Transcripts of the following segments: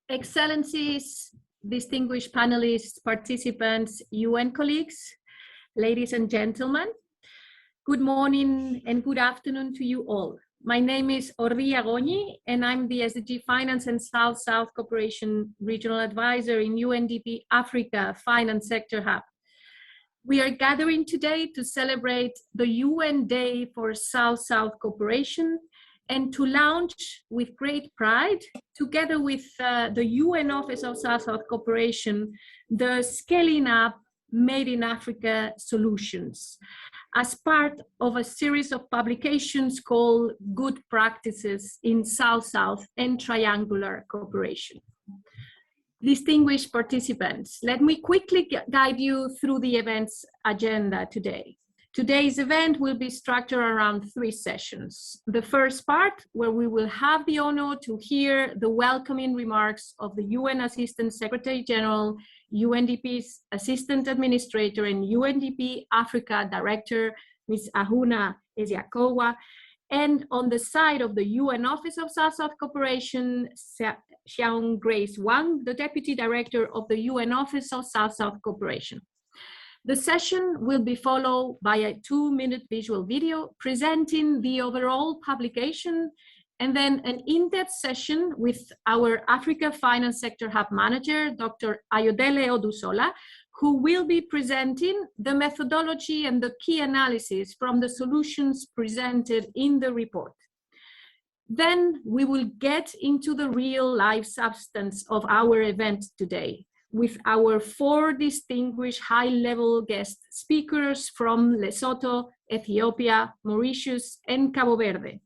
Excellencies, distinguished panelists, participants, UN colleagues, ladies and gentlemen, good morning and good afternoon to you all. My name is Orri Agoni, and I'm the SDG Finance and South-South Cooperation Regional Advisor in UNDP Africa Finance Sector Hub. We are gathering today to celebrate the UN Day for South-South Cooperation and to launch with great pride, together with the UN Office of South-South Cooperation, the Scaling Up Made in Africa Solutions, as part of a series of publications called Good Practices in South-South and Triangular Cooperation. Distinguished participants, let me quickly guide you through the event's agenda today. Today's event will be structured around 3 sessions. The first part, where we will have the honor to hear the welcoming remarks of the UN Assistant Secretary General, UNDP's Assistant Administrator and UNDP Africa Director, Ms. Ahuna Eziakowa, and on the side of the UN Office of South-South Cooperation, Xiang Grace Wang, the Deputy Director of the UN Office of South-South Cooperation. The session will be followed by a 2-minute visual video presenting the overall publication, and then an in-depth session with our Africa Finance Sector Hub Manager, Dr. Ayodele Odusola, who will be presenting the methodology and the key analysis from the solutions presented in the report. Then we will get into the real life substance of our event today, with our 4 distinguished high-level guest speakers from Lesotho, Ethiopia, Mauritius, and Cabo Verde,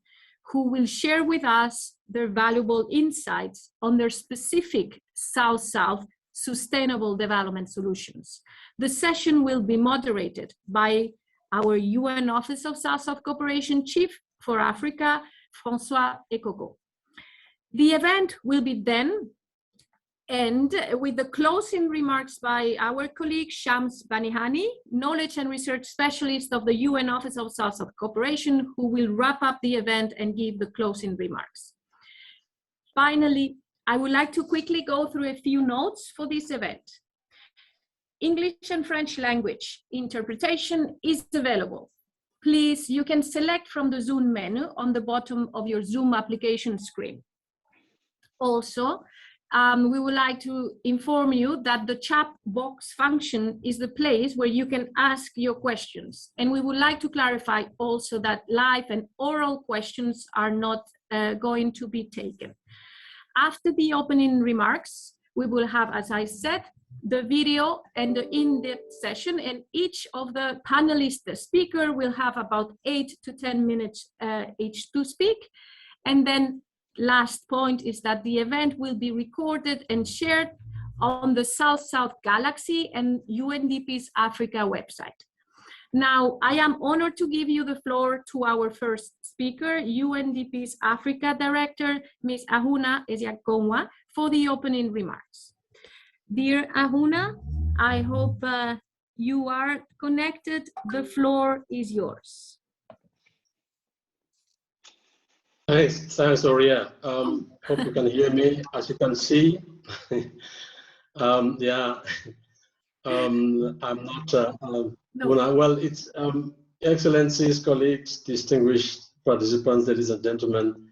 who will share with us their valuable insights on their specific South-South sustainable development solutions. The session will be moderated by our UN Office of South-South Cooperation Chief for Africa, François Ekoko. The event will be then end with the closing remarks by our colleague Shams Banihani, Knowledge and Research Specialist of the UN Office of South-South Cooperation, who will wrap up the event and give the closing remarks. Finally, I would like to quickly go through a few notes for this event. English and French language interpretation is available. Please, you can select from the Zoom menu on the bottom of your Zoom application screen. Also, we would like to inform you that the chat box function is the place where you can ask your questions. And we would like to clarify also that live and oral questions are not going to be taken. After the opening remarks, we will have, as I said, the video and the in-depth session, and each of the panelists, the speaker, will have about 8 to 10 minutes each to speak. And then last point is that the event will be recorded and shared on the South-South Galaxy and UNDP's Africa website. Now, I am honored to give you the floor to our first speaker, UNDP's Africa Director, Ms. Ahuna Eziakowa, for the opening remarks. Dear Ahuna, I hope you are connected. The floor is yours. Thanks, Oria. Hope you can hear me. As you can see, I'm not. No. Well, it's Excellencies, colleagues, distinguished participants, ladies and gentlemen.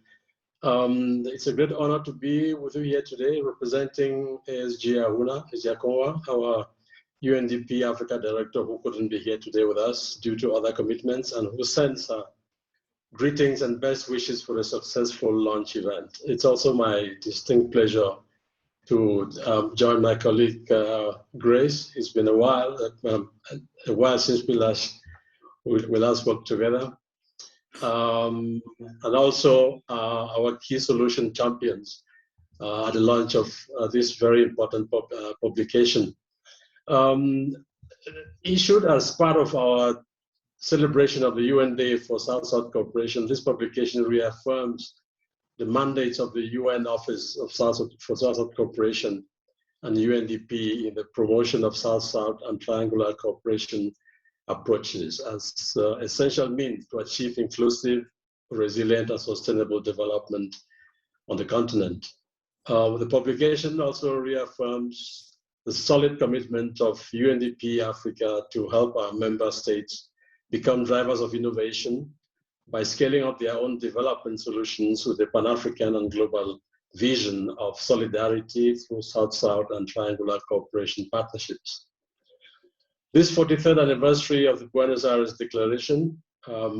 It's a great honor to be with you here today, representing ASG Ahuna Eziakowa, our UNDP Africa Director, who couldn't be here today with us due to other commitments, and who sends greetings and best wishes for a successful launch event. It's also my distinct pleasure to join my colleague Grace. It's been a while since we last worked together, and also our key solution champions at the launch of this very important publication. Issued as part of our celebration of the UN Day for South-South Cooperation, this publication reaffirms the mandates of the UN Office of South-South Cooperation and UNDP in the promotion of South-South and triangular cooperation approaches as essential means to achieve inclusive, resilient, and sustainable development on the continent. The publication also reaffirms the solid commitment of UNDP Africa to help our member states become drivers of innovation by scaling up their own development solutions with a Pan-African and global vision of solidarity through South-South and triangular cooperation partnerships. This 43rd anniversary of the Buenos Aires Declaration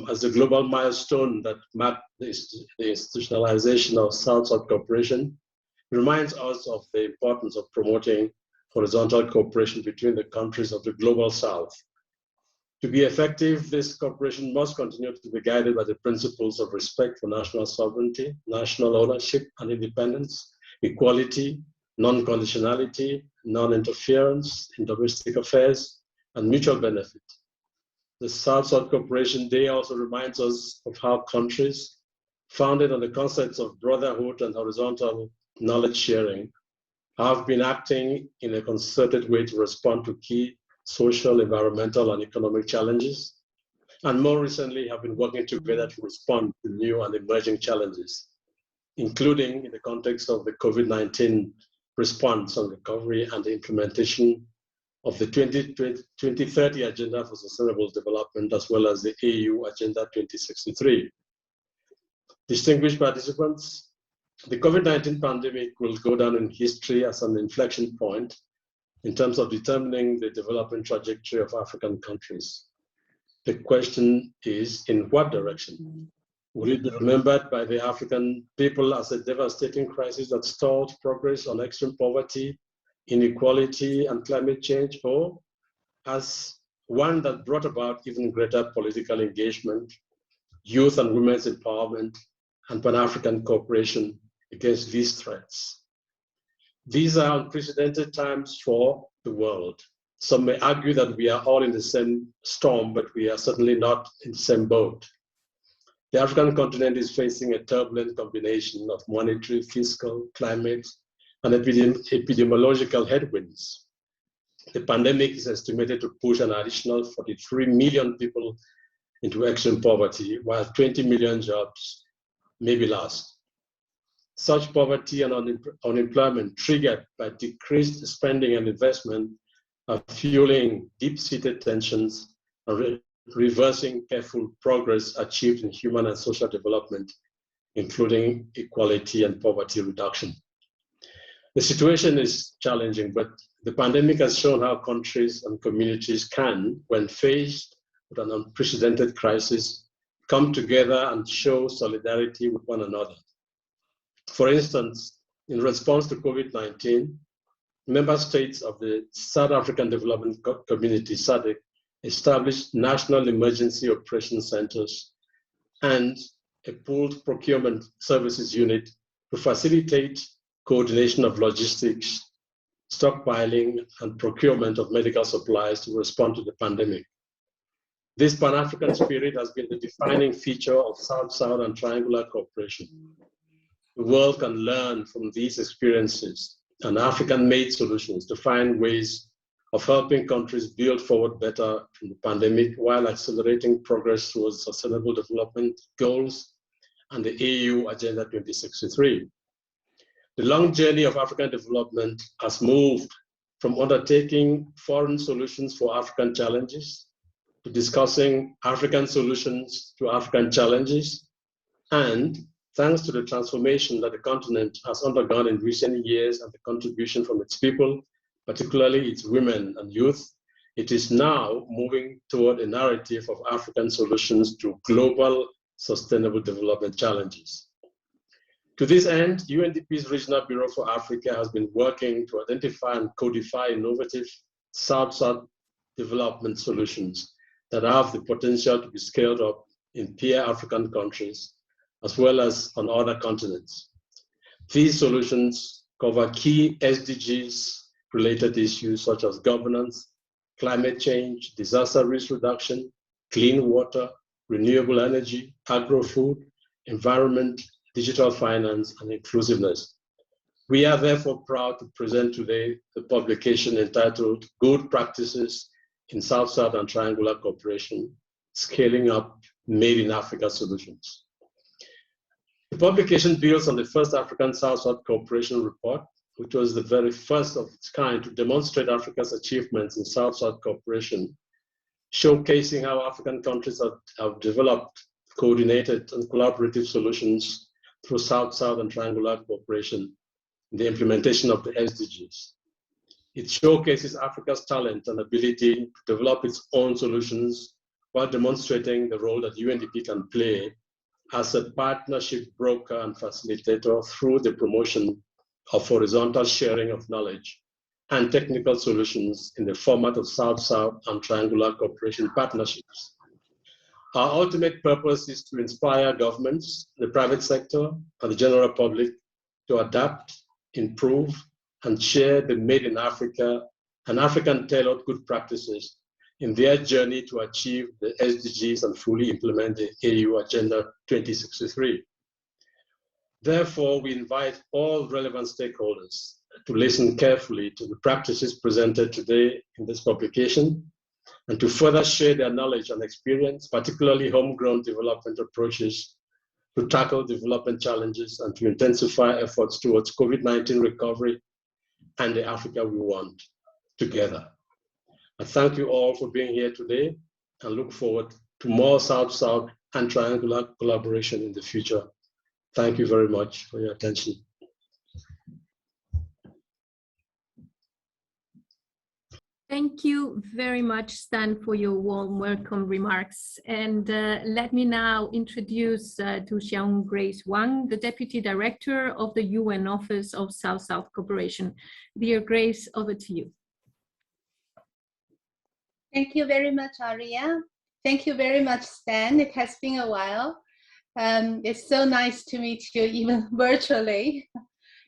as a global milestone that marked the institutionalization of South-South cooperation reminds us of the importance of promoting horizontal cooperation between the countries of the Global South. To be effective, this cooperation must continue to be guided by the principles of respect for national sovereignty, national ownership and independence, equality, non-conditionality, non-interference in domestic affairs, and mutual benefit. The South-South Cooperation Day also reminds us of how countries founded on the concepts of brotherhood and horizontal knowledge sharing have been acting in a concerted way to respond to key social, environmental, and economic challenges, and more recently have been working together to respond to new and emerging challenges, including in the context of the COVID-19 response on recovery and the implementation of the 2030 Agenda for Sustainable Development, as well as the AU Agenda 2063. Distinguished participants, the COVID-19 pandemic will go down in history as an inflection point in terms of determining the development trajectory of African countries. The question is, in what direction? Will it be remembered by the African people as a devastating crisis that stalled progress on extreme poverty, inequality, and climate change, or as one that brought about even greater political engagement, youth and women's empowerment, and Pan-African cooperation against these threats? These are unprecedented times for the world. Some may argue that we are all in the same storm, but we are certainly not in the same boat. The African continent is facing a turbulent combination of monetary, fiscal, climate, and epidemiological headwinds. The pandemic is estimated to push an additional 43 million people into extreme poverty, while 20 million jobs may be lost. Such poverty and unemployment triggered by decreased spending and investment are fueling deep-seated tensions and reversing careful progress achieved in human and social development, including equality and poverty reduction. The situation is challenging, but the pandemic has shown how countries and communities can, when faced with an unprecedented crisis, come together and show solidarity with one another. For instance, in response to COVID-19, member states of the South African Development Community, SADC, established national emergency operation centers and a pooled procurement services unit to facilitate coordination of logistics, stockpiling, and procurement of medical supplies to respond to the pandemic. This Pan-African spirit has been the defining feature of South-South and triangular cooperation. The world can learn from these experiences and African-made solutions to find ways of helping countries build forward better from the pandemic while accelerating progress towards sustainable development goals and the AU Agenda 2063. The long journey of African development has moved from undertaking foreign solutions for African challenges to discussing African solutions to African challenges, and thanks to the transformation that the continent has undergone in recent years and the contribution from its people, particularly its women and youth, it is now moving toward a narrative of African solutions to global sustainable development challenges. To this end, UNDP's Regional Bureau for Africa has been working to identify and codify innovative South-South development solutions that have the potential to be scaled up in peer African countries, as well as on other continents. These solutions cover key SDGs related issues such as governance, climate change, disaster risk reduction, clean water, renewable energy, agro-food, environment, digital finance, and inclusiveness. We are therefore proud to present today the publication entitled Good Practices in South-South and Triangular Cooperation, Scaling Up Made in Africa Solutions. The publication builds on the first African South-South Cooperation Report, which was the very first of its kind to demonstrate Africa's achievements in South-South cooperation, showcasing how African countries have developed coordinated and collaborative solutions through South-South and triangular cooperation in the implementation of the SDGs. It showcases Africa's talent and ability to develop its own solutions while demonstrating the role that UNDP can play as a partnership broker and facilitator through the promotion of horizontal sharing of knowledge and technical solutions in the format of South-South and triangular cooperation partnerships. Our ultimate purpose is to inspire governments, the private sector, and the general public to adapt, improve, and share the Made in Africa and African-tailored good practices in their journey to achieve the SDGs and fully implement the AU Agenda 2063. Therefore, we invite all relevant stakeholders to listen carefully to the practices presented today in this publication and to further share their knowledge and experience, particularly homegrown development approaches to tackle development challenges and to intensify efforts towards COVID-19 recovery and the Africa we want together. I thank you all for being here today and look forward to more South-South and triangular collaboration in the future. Thank you very much for your attention. Thank you very much, Stan, for your warm welcome remarks. And let me now introduce to Xiang Grace Wang, the Deputy Director of the UN Office of South-South Cooperation. Dear Grace, over to you. Thank you very much, Aria. Thank you very much, Stan. It has been a while. It's so nice to meet you, even virtually.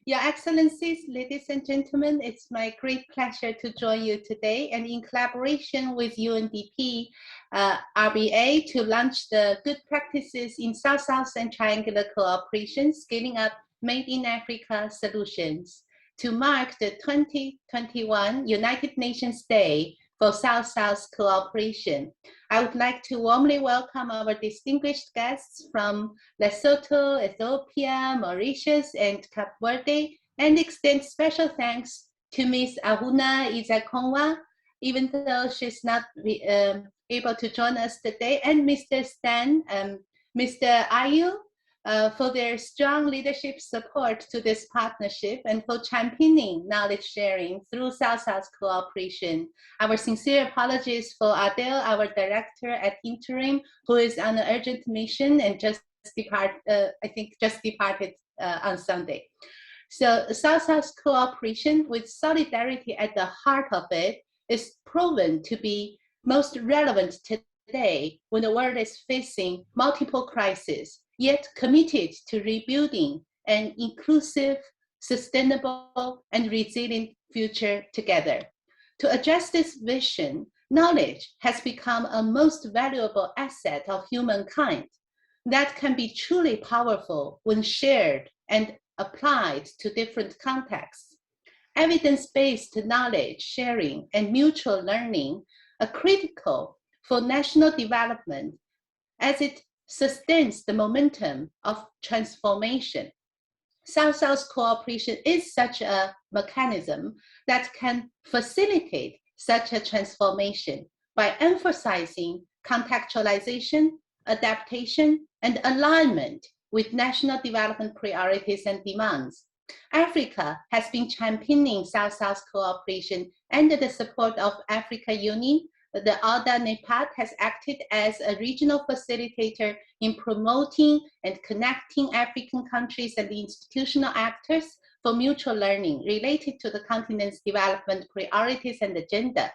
Your Excellencies, ladies and gentlemen, it's my great pleasure to join you today and in collaboration with UNDP, RBA to launch the good practices in South-South and triangular cooperation, scaling up Made in Africa solutions to mark the 2021 United Nations Day for South-South cooperation. I would like to warmly welcome our distinguished guests from Lesotho, Ethiopia, Mauritius, and Cape Verde, and extend special thanks to Ms. Ahuna Koma, even though she's not able to join us today, and Mr. Stan, Mr. Ayu, for their strong leadership support to this partnership and for championing knowledge sharing through South-South cooperation. Our sincere apologies for Adele, our director at interim, who is on an urgent mission and just departed on Sunday. So South-South cooperation with solidarity at the heart of it is proven to be most relevant today when the world is facing multiple crises, yet committed to rebuilding an inclusive, sustainable, and resilient future together. To address this vision, knowledge has become a most valuable asset of humankind that can be truly powerful when shared and applied to different contexts. Evidence-based knowledge sharing and mutual learning are critical for national development as it sustains the momentum of transformation. South-South cooperation is such a mechanism that can facilitate such a transformation by emphasizing contextualization, adaptation, and alignment with national development priorities and demands. Africa has been championing South-South cooperation under the support of Africa Union. The ALDA NEPAD has acted as a regional facilitator in promoting and connecting African countries and institutional actors for mutual learning related to the continent's development priorities and agenda.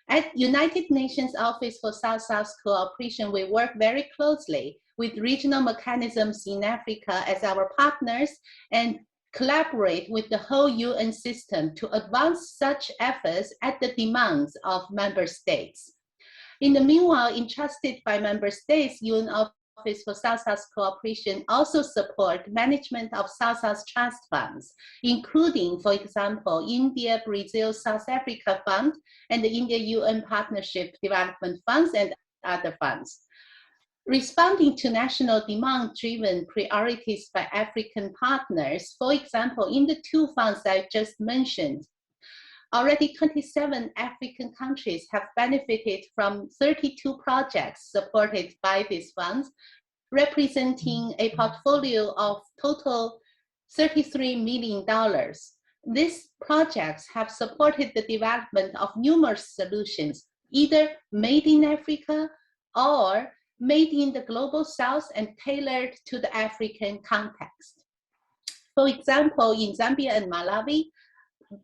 At United Nations Office for South-South Cooperation, we work very closely with regional mechanisms in Africa as our partners and collaborate with the whole UN system to advance such efforts at the demands of member states. In the meanwhile, entrusted by member states, UN Office for South-South Cooperation also support management of South-South Trust Funds, including, for example, India, Brazil, South Africa Fund, and the India-UN Partnership Development Funds and other funds. Responding to national demand-driven priorities by African partners, for example, in the two funds I just mentioned, already 27 African countries have benefited from 32 projects supported by these funds, representing a portfolio of total $33 million. These projects have supported the development of numerous solutions, either made in Africa or made in the global south and tailored to the African context. For example, in Zambia and Malawi,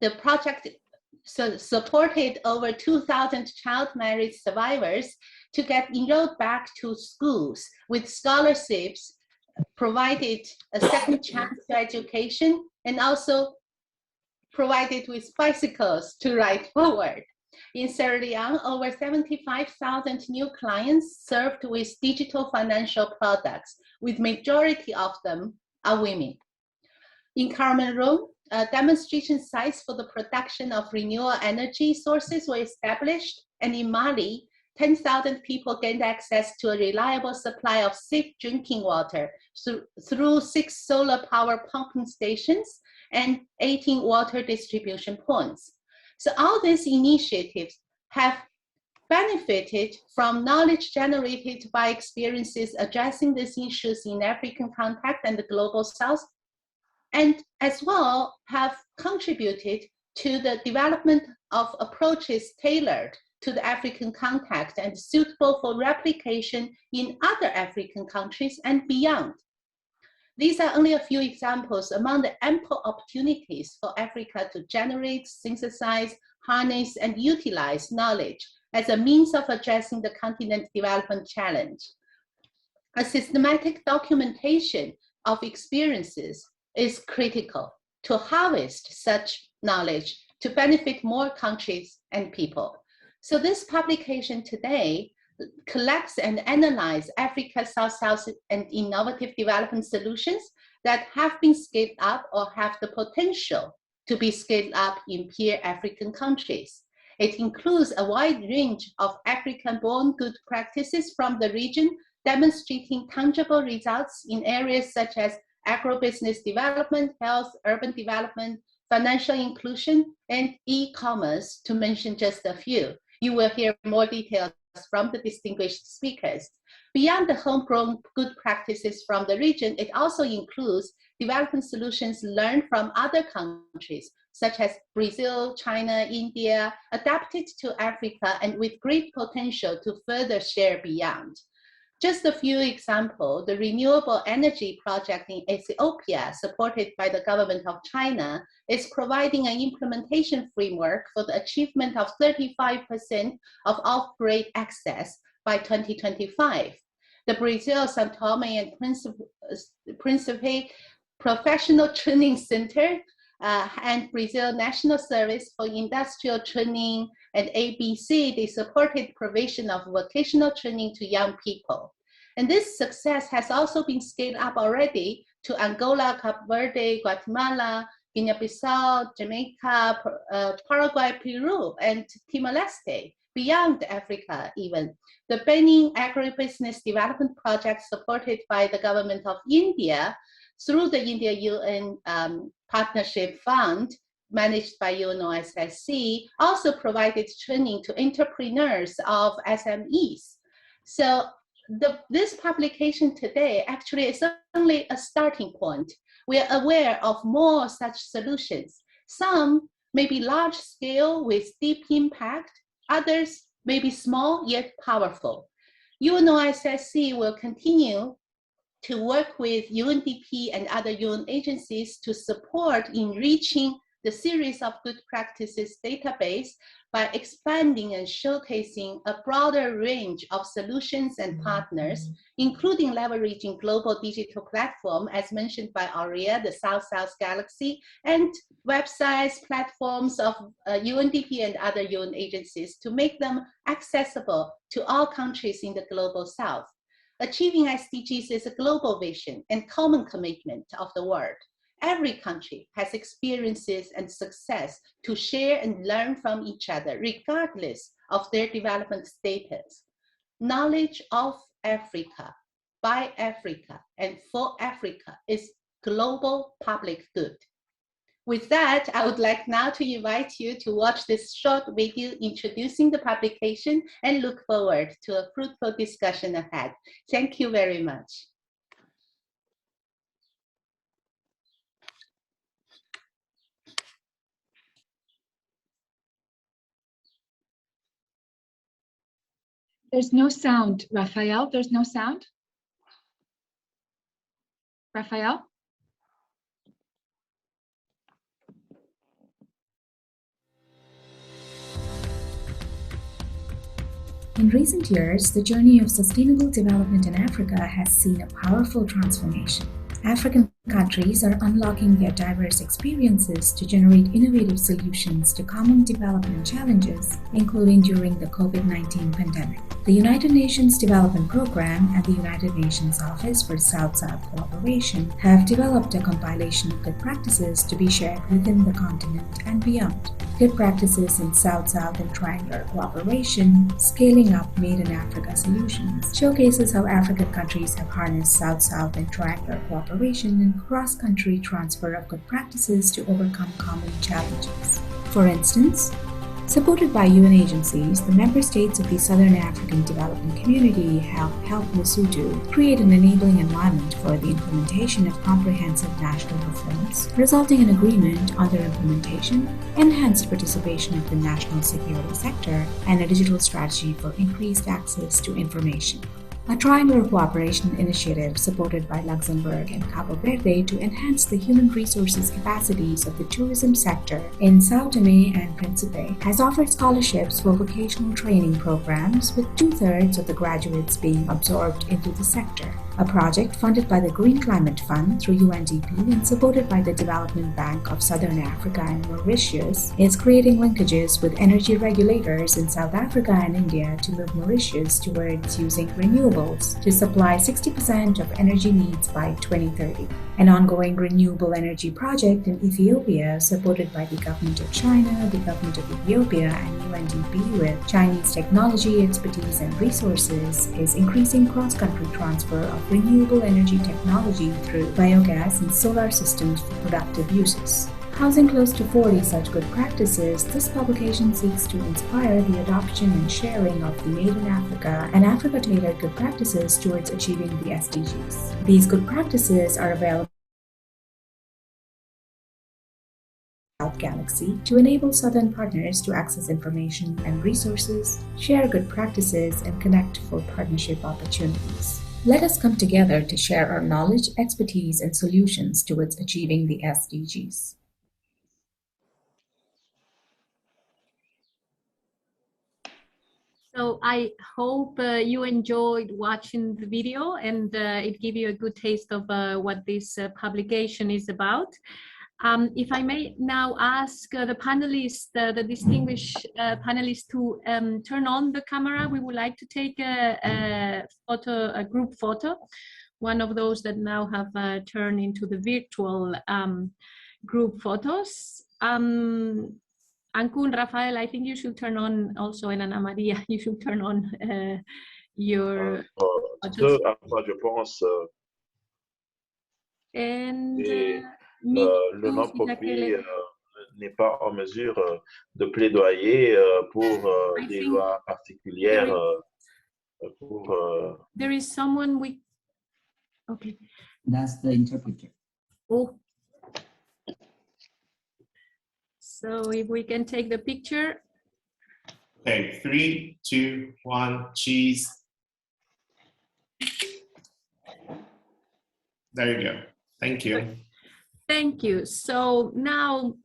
the project supported over 2,000 child marriage survivors to get enrolled back to schools with scholarships, provided a second chance to education, and also provided with bicycles to ride forward. In Sierra Leone, over 75,000 new clients served with digital financial products, with majority of them are women. In Cameroon, demonstration sites for the production of renewable energy sources were established, and in Mali, 10,000 people gained access to a reliable supply of safe drinking water through 6 solar power pumping stations and 18 water distribution points. So all these initiatives have benefited from knowledge generated by experiences addressing these issues in African context and the global south, and as well have contributed to the development of approaches tailored to the African context and suitable for replication in other African countries and beyond. These are only a few examples among the ample opportunities for Africa to generate, synthesize, harness, and utilize knowledge as a means of addressing the continent's development challenge. A systematic documentation of experiences is critical to harvest such knowledge to benefit more countries and people. So this publication today collects and analyzes Africa's South-South and innovative development solutions that have been scaled up or have the potential to be scaled up in peer African countries. It includes a wide range of African-born good practices from the region, demonstrating tangible results in areas such as agribusiness development, health, urban development, financial inclusion, and e-commerce, to mention just a few. You will hear more details from the distinguished speakers. Beyond the homegrown good practices from the region, it also includes development solutions learned from other countries, such as Brazil, China, India, adapted to Africa and with great potential to further share beyond. Just a few examples, the renewable energy project in Ethiopia, supported by the government of China, is providing an implementation framework for the achievement of 35% of off-grid access by 2025. The Brazil São Tomé and Príncipe Professional Training Center and Brazil National Service for Industrial Training and ABC, they supported provision of vocational training to young people. And this success has also been scaled up already to Angola, Cape Verde, Guatemala, Guinea-Bissau, Jamaica, Paraguay, Peru, and Timor-Leste, beyond Africa even. The Benin Agribusiness Development Project, supported by the government of India through the India-UN Partnership Fund, managed by UNOSSC, also provided training to entrepreneurs of SMEs. So this publication today actually is only a starting point. We are aware of more such solutions. Some may be large scale with deep impact, others may be small yet powerful. UNOSSC will continue to work with UNDP and other UN agencies to support enriching the series of good practices database by expanding and showcasing a broader range of solutions and partners, including leveraging global digital platform, as mentioned by Aurea, the South-South Galaxy, and websites, platforms of UNDP and other UN agencies to make them accessible to all countries in the global South. Achieving SDGs is a global vision and common commitment of the world. Every country has experiences and success to share and learn from each other, regardless of their development status. Knowledge of Africa, by Africa, and for Africa is global public good. With that, I would like now to invite you to watch this short video introducing the publication and look forward to a fruitful discussion ahead. Thank you very much. There's no sound, Raphael. There's no sound. Raphael? In recent years, the journey of sustainable development in Africa has seen a powerful transformation. African countries are unlocking their diverse experiences to generate innovative solutions to common development challenges, including during the COVID-19 pandemic. The United Nations Development Programme and the United Nations Office for South-South Cooperation have developed a compilation of good practices to be shared within the continent and beyond. Good practices in South-South and triangular cooperation, scaling up Made in Africa solutions, showcases how African countries have harnessed South-South and triangular cooperation and cross-country transfer of good practices to overcome common challenges. For instance, supported by UN agencies, the member states of the Southern African Development Community have helped Lesotho create an enabling environment for the implementation of comprehensive national reforms, resulting in agreement on their implementation, enhanced participation of the national security sector, and a digital strategy for increased access to information. A triangular cooperation initiative supported by Luxembourg and Cabo Verde to enhance the human resources capacities of the tourism sector in São Tomé and Príncipe has offered scholarships for vocational training programs, with 2/3 of the graduates being absorbed into the sector. A project funded by the Green Climate Fund through UNDP and supported by the Development Bank of Southern Africa and Mauritius is creating linkages with energy regulators in South Africa and India to move Mauritius towards using renewables to supply 60% of energy needs by 2030. An ongoing renewable energy project in Ethiopia, supported by the government of China, the government of Ethiopia, and UNDP with Chinese technology, expertise, and resources, is increasing cross-country transfer of renewable energy technology through biogas and solar systems for productive uses. Housing close to 40 such good practices, this publication seeks to inspire the adoption and sharing of the Made in Africa and Africa-tailored good practices towards achieving the SDGs. These good practices are available South Galaxy to enable Southern partners to access information and resources, share good practices, and connect for partnership opportunities. Let us come together to share our knowledge, expertise, and solutions towards achieving the SDGs. So I hope you enjoyed watching the video and it gave you a good taste of what this publication is about. If I may now ask the panelists, the distinguished panelists, to turn on the camera. We would like to take a group photo, one of those that now have turned into the virtual group photos. Ankun, Rafael, I think you should turn on also, and Ana Maria, you should turn on your... je pense. Le non-profit n'est pas en mesure de plaidoyer pour des lois particulières. There is someone we... Okay. That's the interpreter. Oh. So if we can take the picture. Okay, 3, 2, 1, cheese. There you go. Thank you. Thank you. So now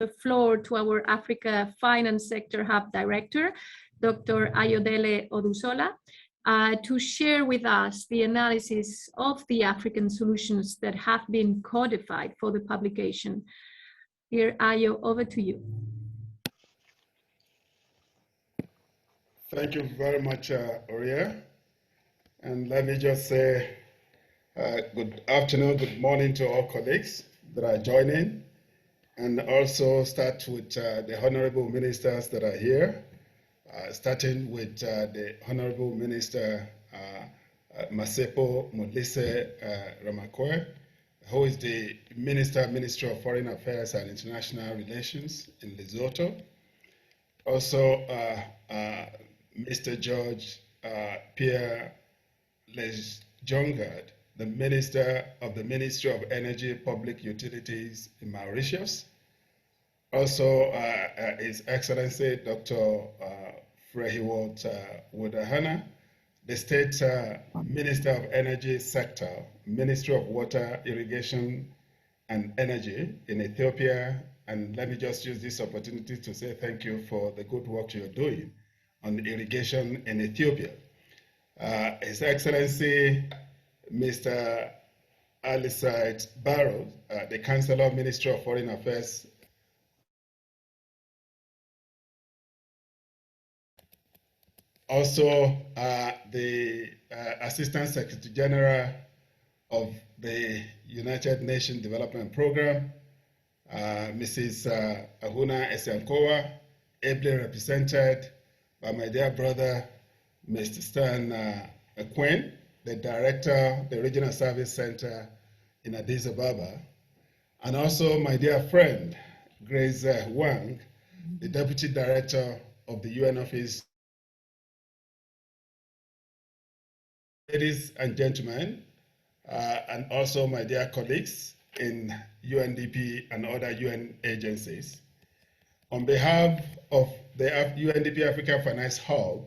the floor to our Africa Finance Sector Hub Director, Dr. Ayodele Odusola, to share with us the analysis of the African solutions that have been codified for the publication. Here, Ayo, over to you. Thank you very much, Oria. And let me just say good afternoon, good morning to all colleagues that are joining, and also start with the honorable ministers that are here, starting with the Honorable Minister Masepo Modise Ramakwe, who is the Minister of Foreign Affairs and International Relations in Lesotho. Also, Mr. George Pierre Lesjongard, the Minister of the Ministry of Energy, Public Utilities in Mauritius. Also, His Excellency Dr. Frehiwot Ahuna, the State Minister of Energy Sector, Ministry of Water, Irrigation and Energy in Ethiopia. And let me just use this opportunity to say thank you for the good work you're doing on irrigation in Ethiopia. His Excellency Mr. Aliside Barrow, the Chancellor, Ministry of Foreign Affairs. Also, the Assistant Secretary General of the United Nations Development Program, Mrs. Ahuna Esankowa, ably represented by my dear brother, Mr. Stan Quinn, the Director, the Regional Service Center in Addis Ababa, and also my dear friend, Grace Wang, the Deputy Director of the UN Office. Ladies and gentlemen, and also my dear colleagues in UNDP and other UN agencies, on behalf of the UNDP Africa Finance Hub,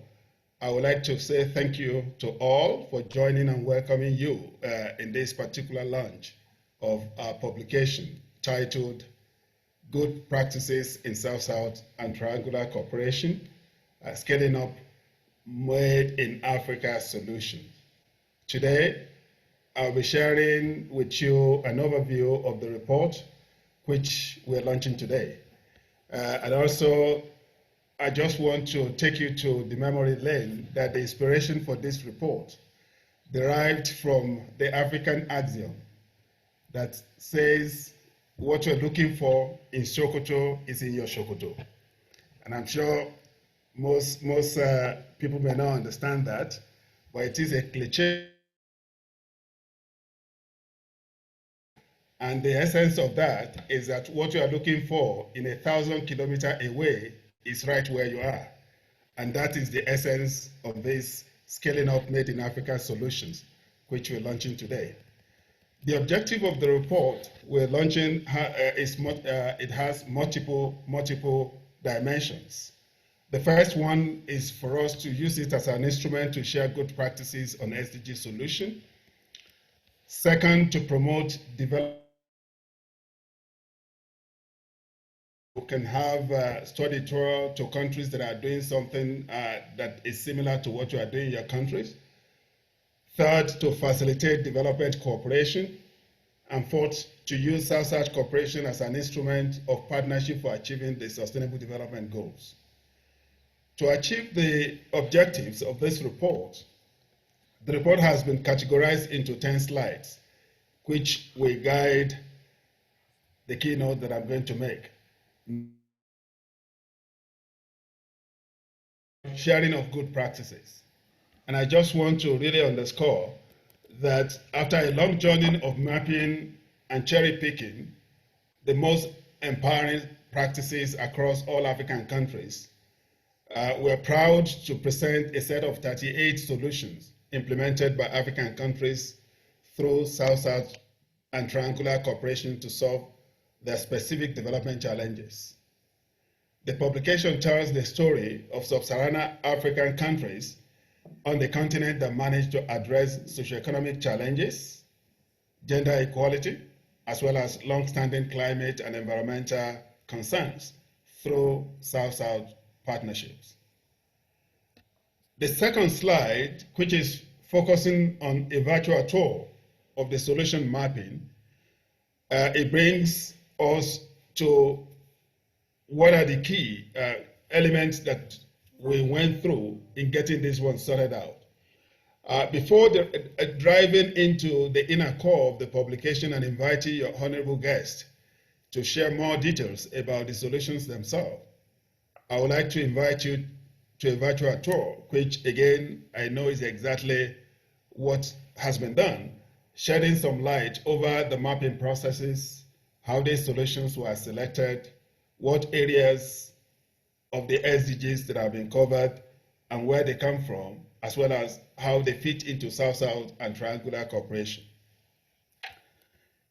I would like to say thank you to all for joining and welcoming you in this particular launch of our publication titled Good Practices in South-South and Triangular Cooperation, Scaling Up Made in Africa Solutions. Today, I'll be sharing with you an overview of the report which we're launching today. And also, I just want to take you to the memory lane that the inspiration for this report derived from the African axiom that says what you're looking for in Sokoto is in your Sokoto. And I'm sure most people may not understand that, but it is a cliché. And the essence of that is that what you are looking for in 1,000 kilometers away is right where you are. And that is the essence of this Scaling Up Made in Africa Solutions, which we're launching today. The objective of the report we're launching it has multiple dimensions. The first one is for us to use it as an instrument to share good practices on SDG solution. Second, to promote development. We can have a study tour to countries that are doing something that is similar to what you are doing in your countries. Third, to facilitate development cooperation. And fourth, to use South-South cooperation as an instrument of partnership for achieving the Sustainable Development Goals. To achieve the objectives of this report, the report has been categorized into 10 slides, which will guide the keynote that I'm going to make. Sharing of good practices. And I just want to really underscore that after a long journey of mapping and cherry picking the most empowering practices across all African countries, we're proud to present a set of 38 solutions implemented by African countries through South-South and Triangular Cooperation to solve their specific development challenges. The publication tells the story of sub-Saharan African countries on the continent that managed to address socioeconomic challenges, gender equality, as well as long-standing climate and environmental concerns through South-South partnerships. The second slide, which is focusing on a virtual tour of the solution mapping, it brings us to what are the key elements that we went through in getting this one sorted out. Before driving into the inner core of the publication and inviting your honorable guest to share more details about the solutions themselves, I would like to invite you to a virtual tour, which again, I know is exactly what has been done, shedding some light over the mapping processes, how these solutions were selected, what areas of the SDGs that have been covered and where they come from, as well as how they fit into South-South and triangular cooperation.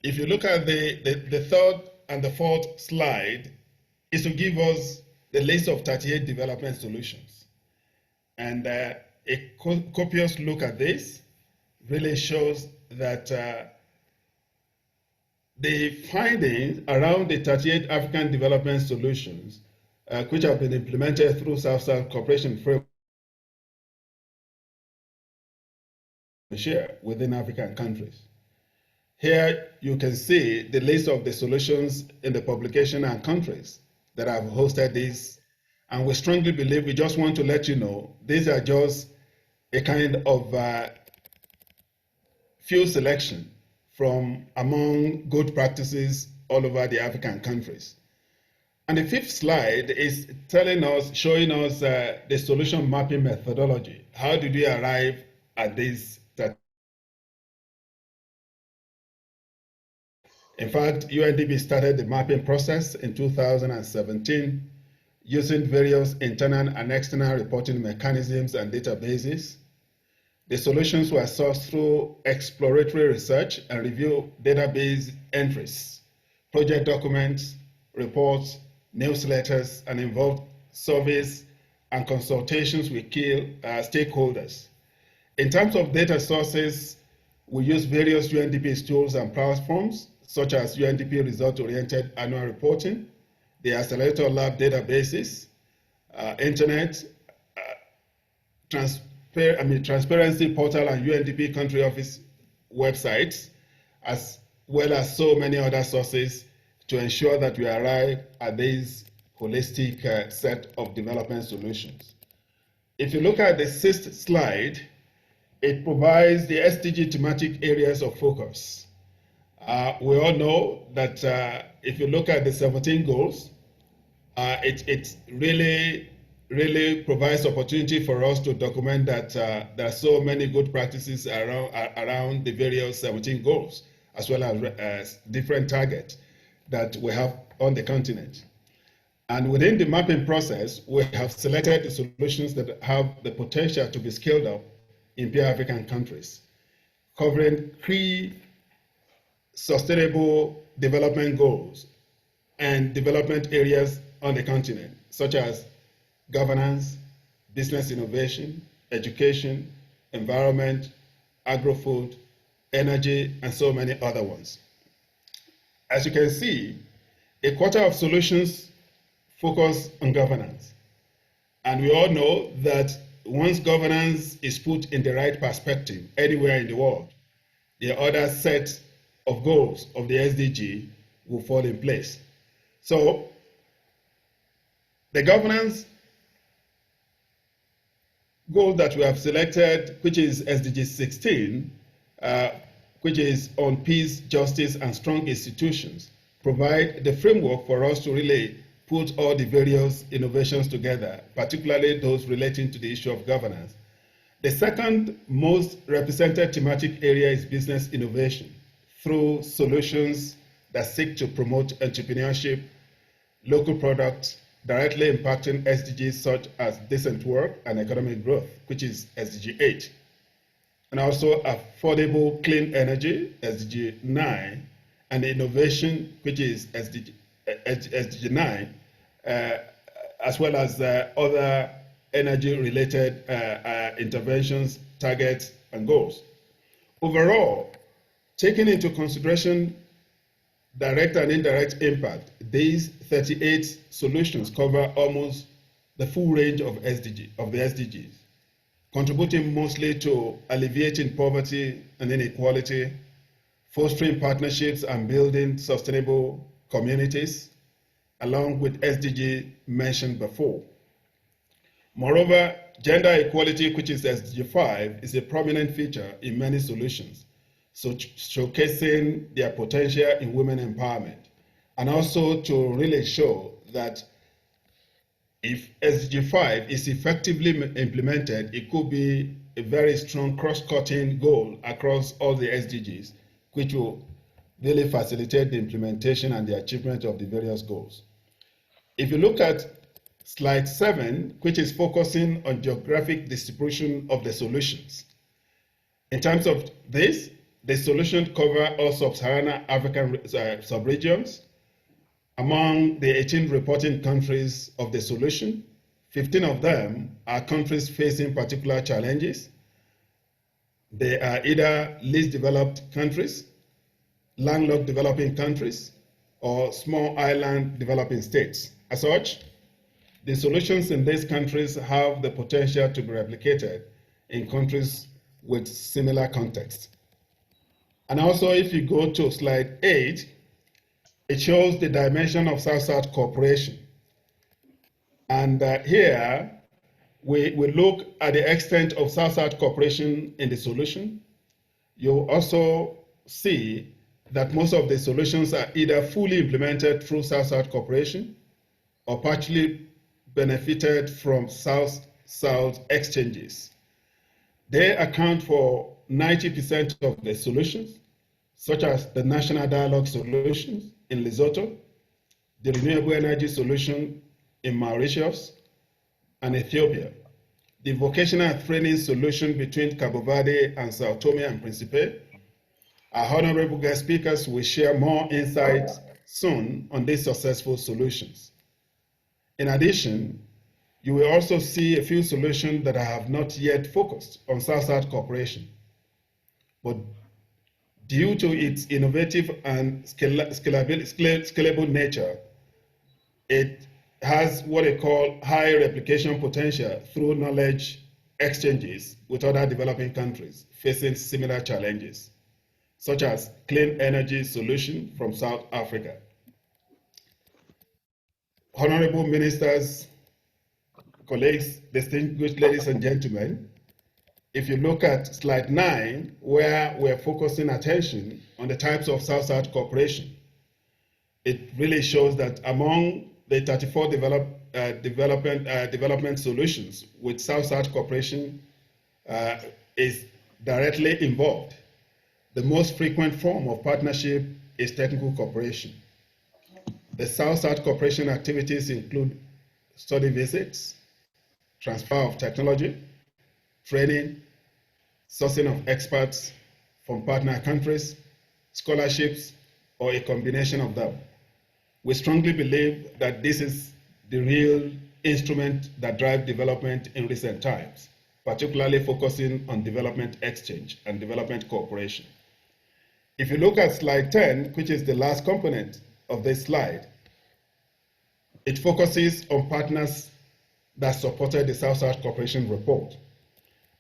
If you look at the third and the fourth slide, is to give us the list of 38 development solutions. And a copious look at this really shows that the findings around the 38 African development solutions, which have been implemented through South-South cooperation framework, share within African countries. Here you can see the list of the solutions in the publication and countries that have hosted this. And we strongly believe, we just want to let you know, these are just a kind of few selection from among good practices all over the African countries. And the fifth slide is telling us, showing us the solution mapping methodology. How did we arrive at this? In fact, UNDP started the mapping process in 2017 using various internal and external reporting mechanisms and databases. The solutions were sourced through exploratory research and review database entries, project documents, reports, newsletters, and involved surveys and consultations with key stakeholders. In terms of data sources, we use various UNDP tools and platforms, such as UNDP result-oriented annual reporting, the Accelerator Lab databases, internet, transparency portal and UNDP country office websites, as well as so many other sources to ensure that we arrive at this holistic set of development solutions. If you look at the sixth slide, it provides the SDG thematic areas of focus. We all know that if you look at the 17 goals, it really provides opportunity for us to document that there are so many good practices around the various 17 goals, as well as different targets that we have on the continent. And within the mapping process, we have selected the solutions that have the potential to be scaled up in peer African countries, covering key sustainable development goals and development areas on the continent, such as governance, business innovation, education, environment, agro-food, energy, and so many other ones. As you can see, a quarter of solutions focus on governance. And we all know that once governance is put in the right perspective anywhere in the world, the other set of goals of the SDG will fall in place. So the governance goal that we have selected, which is SDG 16, which is on peace, justice, and strong institutions, provide the framework for us to really put all the various innovations together, particularly those relating to the issue of governance. The second most represented thematic area is business innovation through solutions that seek to promote entrepreneurship, local products, directly impacting SDGs such as decent work and economic growth, which is SDG 8. And also affordable clean energy, SDG 9, and innovation, which is SDG 9, as well as other energy-related interventions, targets, and goals. Overall, taking into consideration direct and indirect impact, these 38 solutions cover almost the full range of the SDGs, contributing mostly to alleviating poverty and inequality, fostering partnerships and building sustainable communities, along with SDG mentioned before. Moreover, gender equality, which is SDG 5, is a prominent feature in many solutions, so showcasing their potential in women empowerment, and also to really show that if SDG 5 is effectively implemented, it could be a very strong cross-cutting goal across all the SDGs, which will really facilitate the implementation and the achievement of the various goals. If you look at slide 7, which is focusing on geographic distribution of the solutions. In terms of this, the solutions cover all sub-Saharan African sub-regions. Among the 18 reporting countries of the solution, 15 of them are countries facing particular challenges. They are either least developed countries, landlocked developing countries, or small island developing states. As such, the solutions in these countries have the potential to be replicated in countries with similar contexts. And also, if you go to slide 8, it shows the dimension of South-South cooperation. And here, we look at the extent of South-South cooperation in the solution. You'll also see that most of the solutions are either fully implemented through South-South cooperation or partially benefited from South-South exchanges. They account for 90% of the solutions, such as the National Dialogue Solutions in Lesotho, the Renewable Energy Solution in Mauritius and Ethiopia, the Vocational Training Solution between Cabo Verde and Sao Tome and Principe. Our honorable guest speakers will share more insights soon on these successful solutions. In addition, you will also see a few solutions that have not yet focused on South-South cooperation, but due to its innovative and scalable nature, it has what they call high replication potential through knowledge exchanges with other developing countries facing similar challenges, such as clean energy solution from South Africa. Honorable ministers, colleagues, distinguished ladies and gentlemen, if you look at slide 9, where we're focusing attention on the types of South-South cooperation, it really shows that among the 34 development solutions with South-South cooperation is directly involved. The most frequent form of partnership is technical cooperation. The South-South cooperation activities include study visits, transfer of technology, training, sourcing of experts from partner countries, scholarships, or a combination of them. We strongly believe that this is the real instrument that drives development in recent times, particularly focusing on development exchange and development cooperation. If you look at slide 10, which is the last component of this slide, it focuses on partners that supported the South-South Cooperation Report.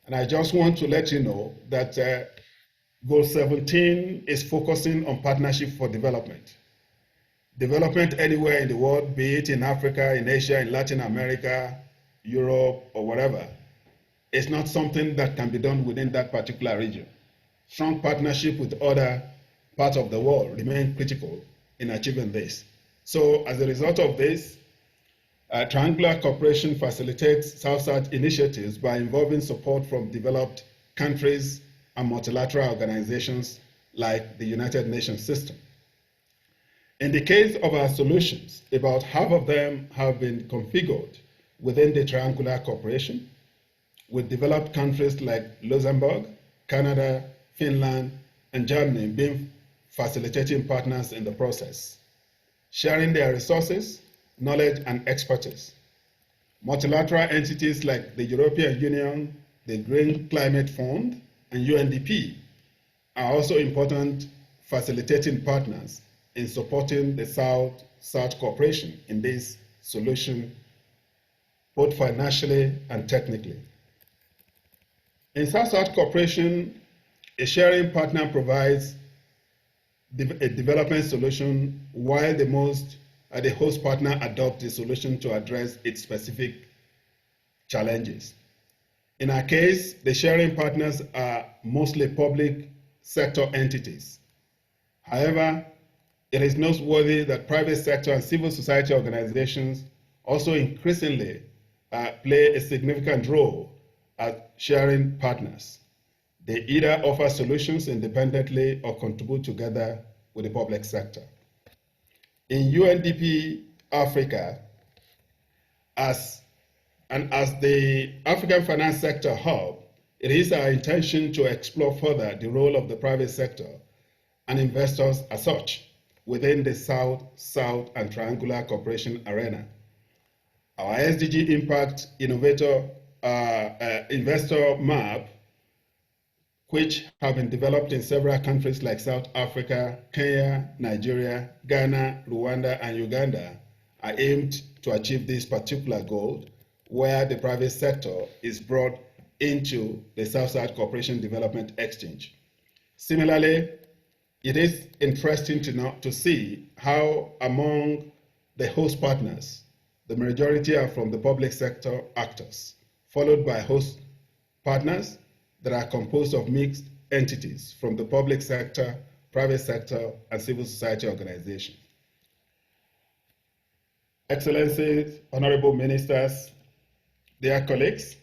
And I just want to let you know that Goal 17 is focusing on partnership for development. Development anywhere in the world, be it in Africa, in Asia, in Latin America, Europe, or whatever, is not something that can be done within that particular region. Strong partnership with other parts of the world remain critical in achieving this. So as a result of this, triangular cooperation facilitates South-South initiatives by involving support from developed countries and multilateral organizations like the United Nations system. In the case of our solutions, about half of them have been configured within the triangular cooperation, with developed countries like Luxembourg, Canada, Finland, and Germany being facilitating partners in the process, sharing their resources, knowledge, and expertise. Multilateral entities like the European Union, the Green Climate Fund, and UNDP are also important facilitating partners in supporting the South-South cooperation in this solution, both financially and technically. In South-South cooperation, a sharing partner provides a development solution while the host partner adopts the solution to address its specific challenges. In our case, the sharing partners are mostly public sector entities. However, it is noteworthy that private sector and civil society organizations also increasingly play a significant role as sharing partners. They either offer solutions independently or contribute together with the public sector. In UNDP Africa, as the African finance sector hub, it is our intention to explore further the role of the private sector and investors as such within the South-South and Triangular Cooperation arena. Our SDG Impact Investor Map, which have been developed in several countries like South Africa, Kenya, Nigeria, Ghana, Rwanda, and Uganda, are aimed to achieve this particular goal, where the private sector is brought into the South-South Cooperation Development Exchange. Similarly, it is interesting to see how among the host partners, the majority are from the public sector actors, followed by host partners that are composed of mixed entities from the public sector, private sector, and civil society organizations. Excellencies, honorable ministers, dear colleagues,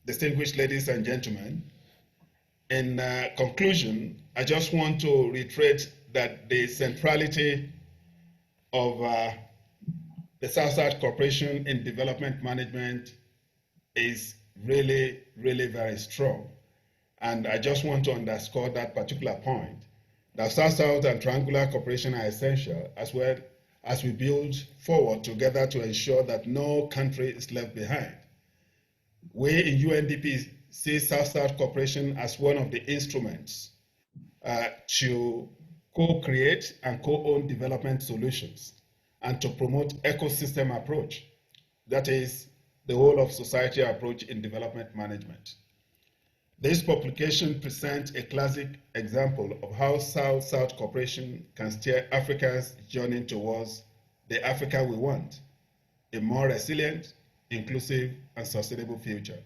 distinguished ladies and gentlemen, in conclusion, I just want to reiterate that the centrality of the South-South Cooperation in Development Management is really, really very strong. And I just want to underscore that particular point, that South-South and Triangular Cooperation are essential as well as we build forward together to ensure that no country is left behind. We in UNDP see South-South Cooperation as one of the instruments to co-create and co-own development solutions and to promote ecosystem approach, that is the whole of society approach in development management. This publication presents a classic example of how South-South cooperation can steer Africa's journey towards the Africa we want, a more resilient, inclusive, and sustainable future.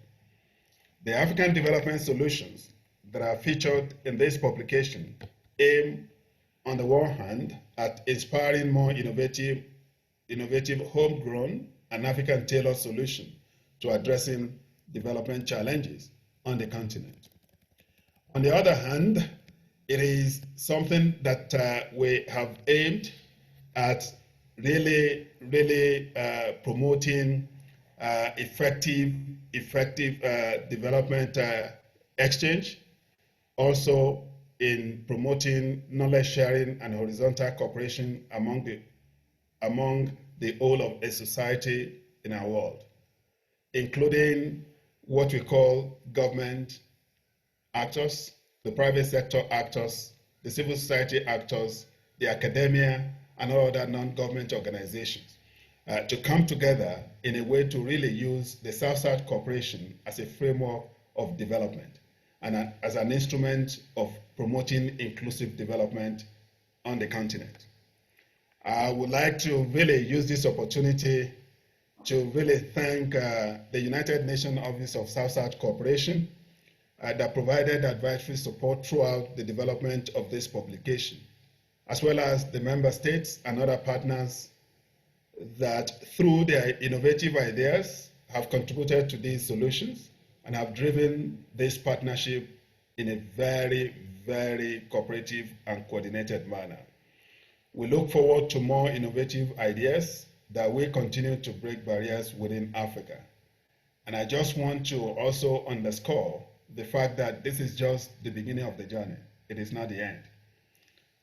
The African development solutions that are featured in this publication aim, on the one hand, at inspiring more innovative homegrown and African tailored solutions to addressing development challenges on the continent. On the other hand, it is something that we have aimed at really promoting effective development exchange, also in promoting knowledge sharing and horizontal cooperation among the whole of a society in our world, including what we call government actors, the private sector actors, the civil society actors, the academia, and all other non-government organizations to come together in a way to really use the South-South cooperation as a framework of development and as an instrument of promoting inclusive development on the continent. I would like to really use this opportunity to really thank the United Nations Office of South-South Cooperation that provided advisory support throughout the development of this publication, as well as the member states and other partners that through their innovative ideas have contributed to these solutions and have driven this partnership in a very, very cooperative and coordinated manner. We look forward to more innovative ideas that will continue to break barriers within Africa. And I just want to also underscore the fact that this is just the beginning of the journey. It is not the end.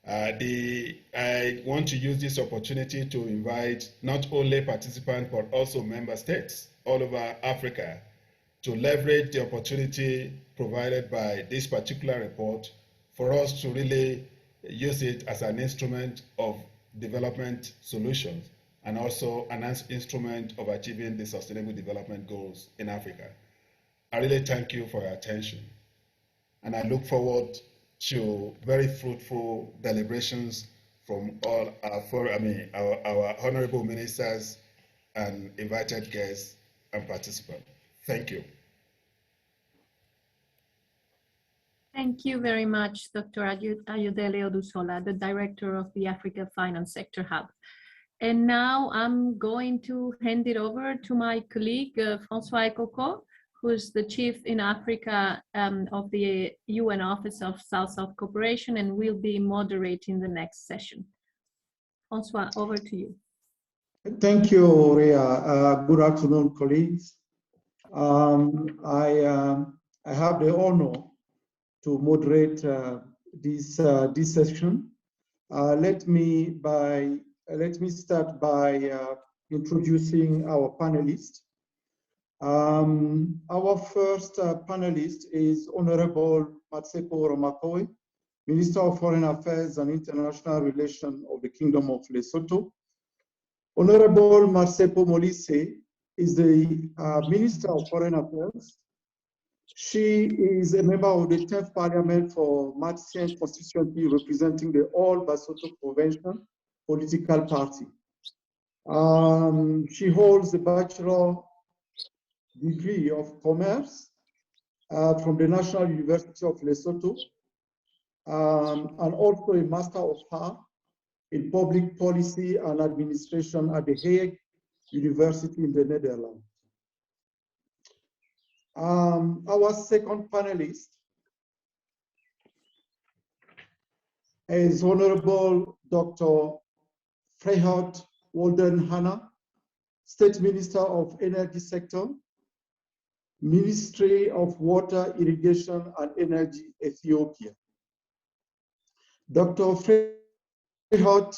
I want to use this opportunity to invite not only participants, but also member states all over Africa to leverage the opportunity provided by this particular report for us to really use it as an instrument of development solutions and also an instrument of achieving the sustainable development goals in Africa. I really thank you for your attention, and I look forward to very fruitful deliberations from all our honorable ministers and invited guests and participants. Thank you. Thank you very much, Dr. Ayodele Odusola, the Director of the Africa Finance Sector Hub. And now I'm going to hand it over to my colleague, François Ekoko, who's the Chief in Africa of the UN Office of South-South Cooperation, and will be moderating the next session. François, over to you. Thank you, Ria. Good afternoon, colleagues. I have the honor to moderate this session. Let me start by introducing our panelists. Our first panelist is Honorable Matsepo Ramakoe, Minister of Foreign Affairs and International Relations of the Kingdom of Lesotho. Honorable Matsepo Molise is the Minister of Foreign Affairs. She is a member of the 10th Parliament for Mauritian constituency representing the All Basotho Convention political party. She holds a Bachelor degree of Commerce from the National University of Lesotho and also a Master of Arts in Public Policy and Administration at the Hague University in the Netherlands. Our second panelist is Honorable Dr. Frehat Walden Hannah, State Minister of Energy Sector, Ministry of Water, Irrigation and Energy, Ethiopia. Dr. Frehat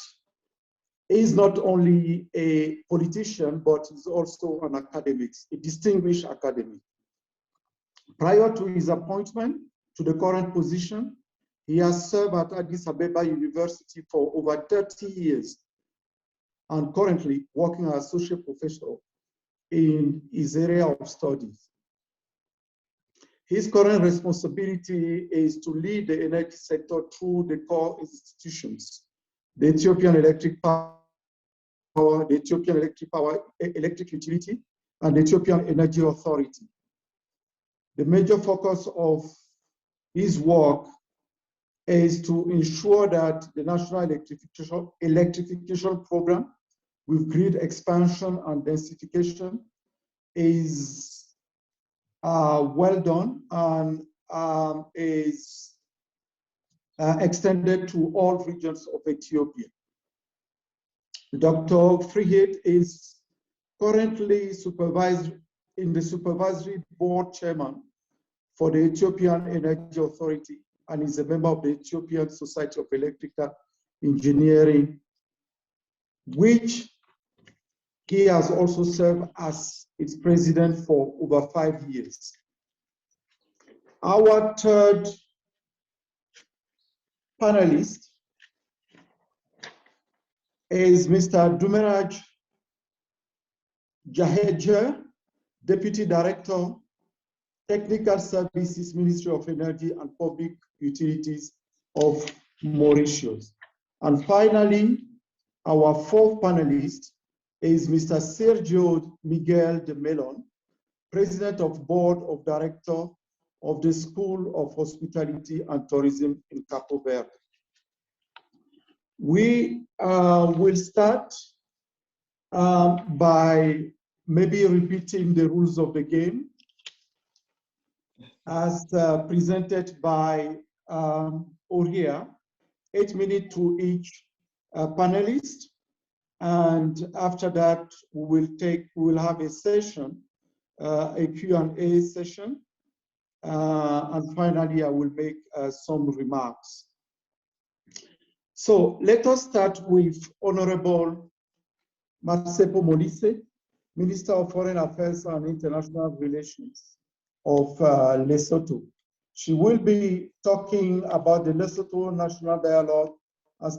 is not only a politician, but is also an academic, a distinguished academic. Prior to his appointment to the current position, he has served at Addis Ababa University for over 30 years and currently working as associate professor in his area of studies. His current responsibility is to lead the energy sector through the core institutions, the Ethiopian Electric Power, the Ethiopian Electric Utility, and the Ethiopian Energy Authority. The major focus of his work is to ensure that the national electrification program with grid expansion and densification is well done and is extended to all regions of Ethiopia. Dr. Frehat is currently in the supervisory board chairman for the Ethiopian Energy Authority and is a member of the Ethiopian Society of Electrical Engineering, which he has also served as its president for over 5 years. Our third panelist is Mr. Dumeraj Jaheja, Deputy Director, Technical Services, Ministry of Energy and Public Utilities of Mauritius. And finally, our fourth panelist is Mr. Sergio Miguel de Melon, President of Board of Director of the School of Hospitality and Tourism in Cape Verde. We will start by maybe repeating the rules of the game as presented by Oria, 8 minutes to each panelist. And after that, we will have a session, a Q&A session. And finally, I will make some remarks. So let us start with Honorable Matsepo Molise, Minister of Foreign Affairs and International Relations of Lesotho. She will be talking about the Lesotho National Dialogue and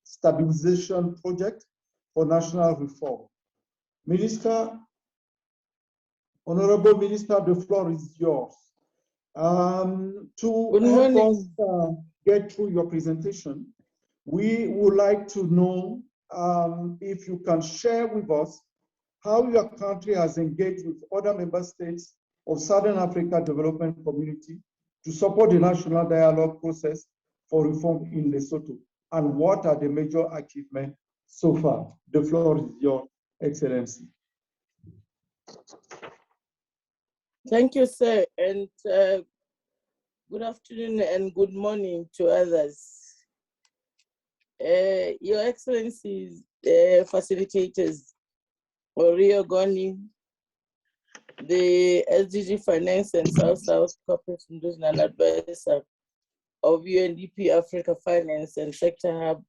Stabilization Project for National Reform. Minister, Honorable Minister, the floor is yours. To help us get through your presentation, we would like to know if you can share with us how your country has engaged with other member states of Southern Africa Development Community to support the national dialogue process for reform in Lesotho, and what are the major achievements so far. The floor is your Excellency. Thank you, sir, and good afternoon and good morning to others. Your Excellencies, facilitators, Orio Goni, the SDG Finance and South-South Corporation Regional Advisor of UNDP Africa Finance and Sector Hub.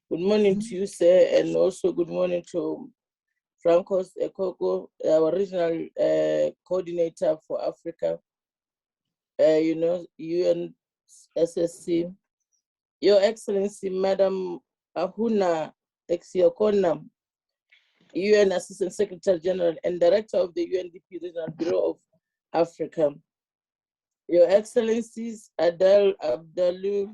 Good morning to you, sir, and also good morning to Francos Ekoko, our regional coordinator for Africa, UNSSC. Your Excellency, Madam Ahuna Exiokona, UN Assistant Secretary General and Director of the UNDP Regional Bureau of Africa. Your Excellencies, Adel Abdalu,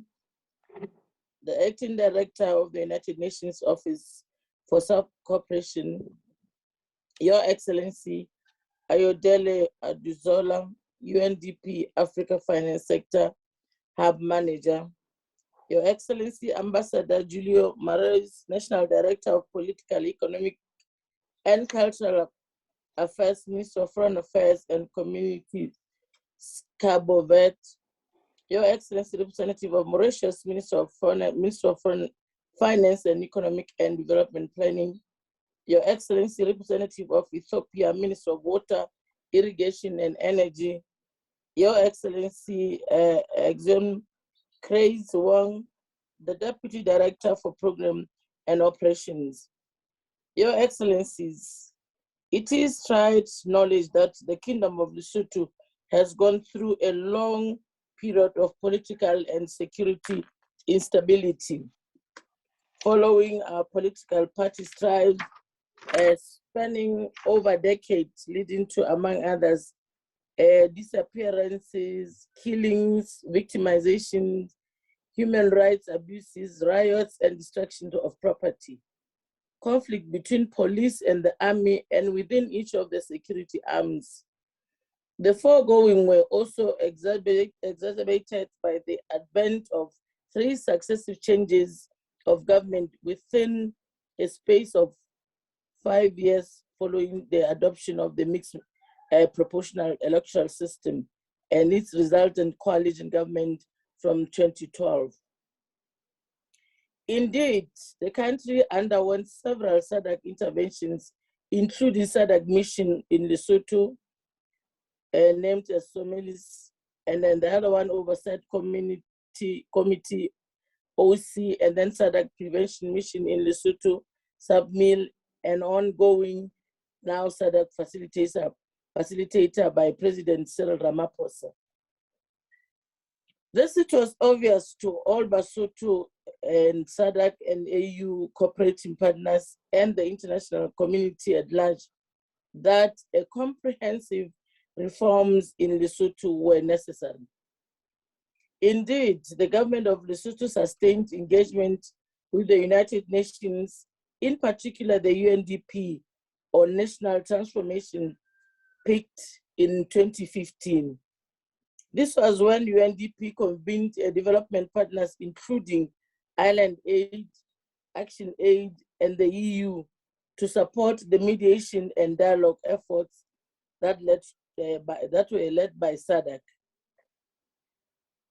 the Acting Director of the United Nations Office for South Cooperation. Your Excellency, Ayodele Aduzola, UNDP Africa Finance Sector Hub Manager. Your Excellency, Ambassador Julio Marais, National Director of Political, Economic, and Cultural Affairs, Minister of Foreign Affairs and Communities, Cabo Verde. Your Excellency, Representative of Mauritius, Minister of Foreign Finance and Economic and Development Planning. Your Excellency, Representative of Ethiopia, Minister of Water, Irrigation and Energy. Your Excellency, Exxon Craig Wong, the Deputy Director for Program and Operations. Your Excellencies, it is tried knowledge that the Kingdom of Lesotho has gone through a long period of political and security instability, following our political party strife spanning over decades, leading to, among others, disappearances, killings, victimizations, human rights abuses, riots, and destruction of property, conflict between police and the army and within each of the security arms. The foregoing were also exacerbated by the advent of 3 successive changes of government within a space of 5 years following the adoption of the mixed proportional electoral system and its resultant coalition government from 2012. Indeed, the country underwent several SADC interventions, including SADC mission in Lesotho, named as Somalis, and then the other one, Oversight Committee OC, and then SADC Prevention Mission in Lesotho, Submil, and ongoing now SADC facilitator by President Cyril Ramaphosa. This it was obvious to all Basotho and SADC and AU cooperating partners and the international community at large that a comprehensive reforms in Lesotho were necessary. Indeed, the government of Lesotho sustained engagement with the United Nations, in particular the UNDP, on national transformation peaked in 2015. This was when UNDP convened development partners, including Island Aid, Action Aid, and the EU, to support the mediation and dialogue efforts that were led by SADC.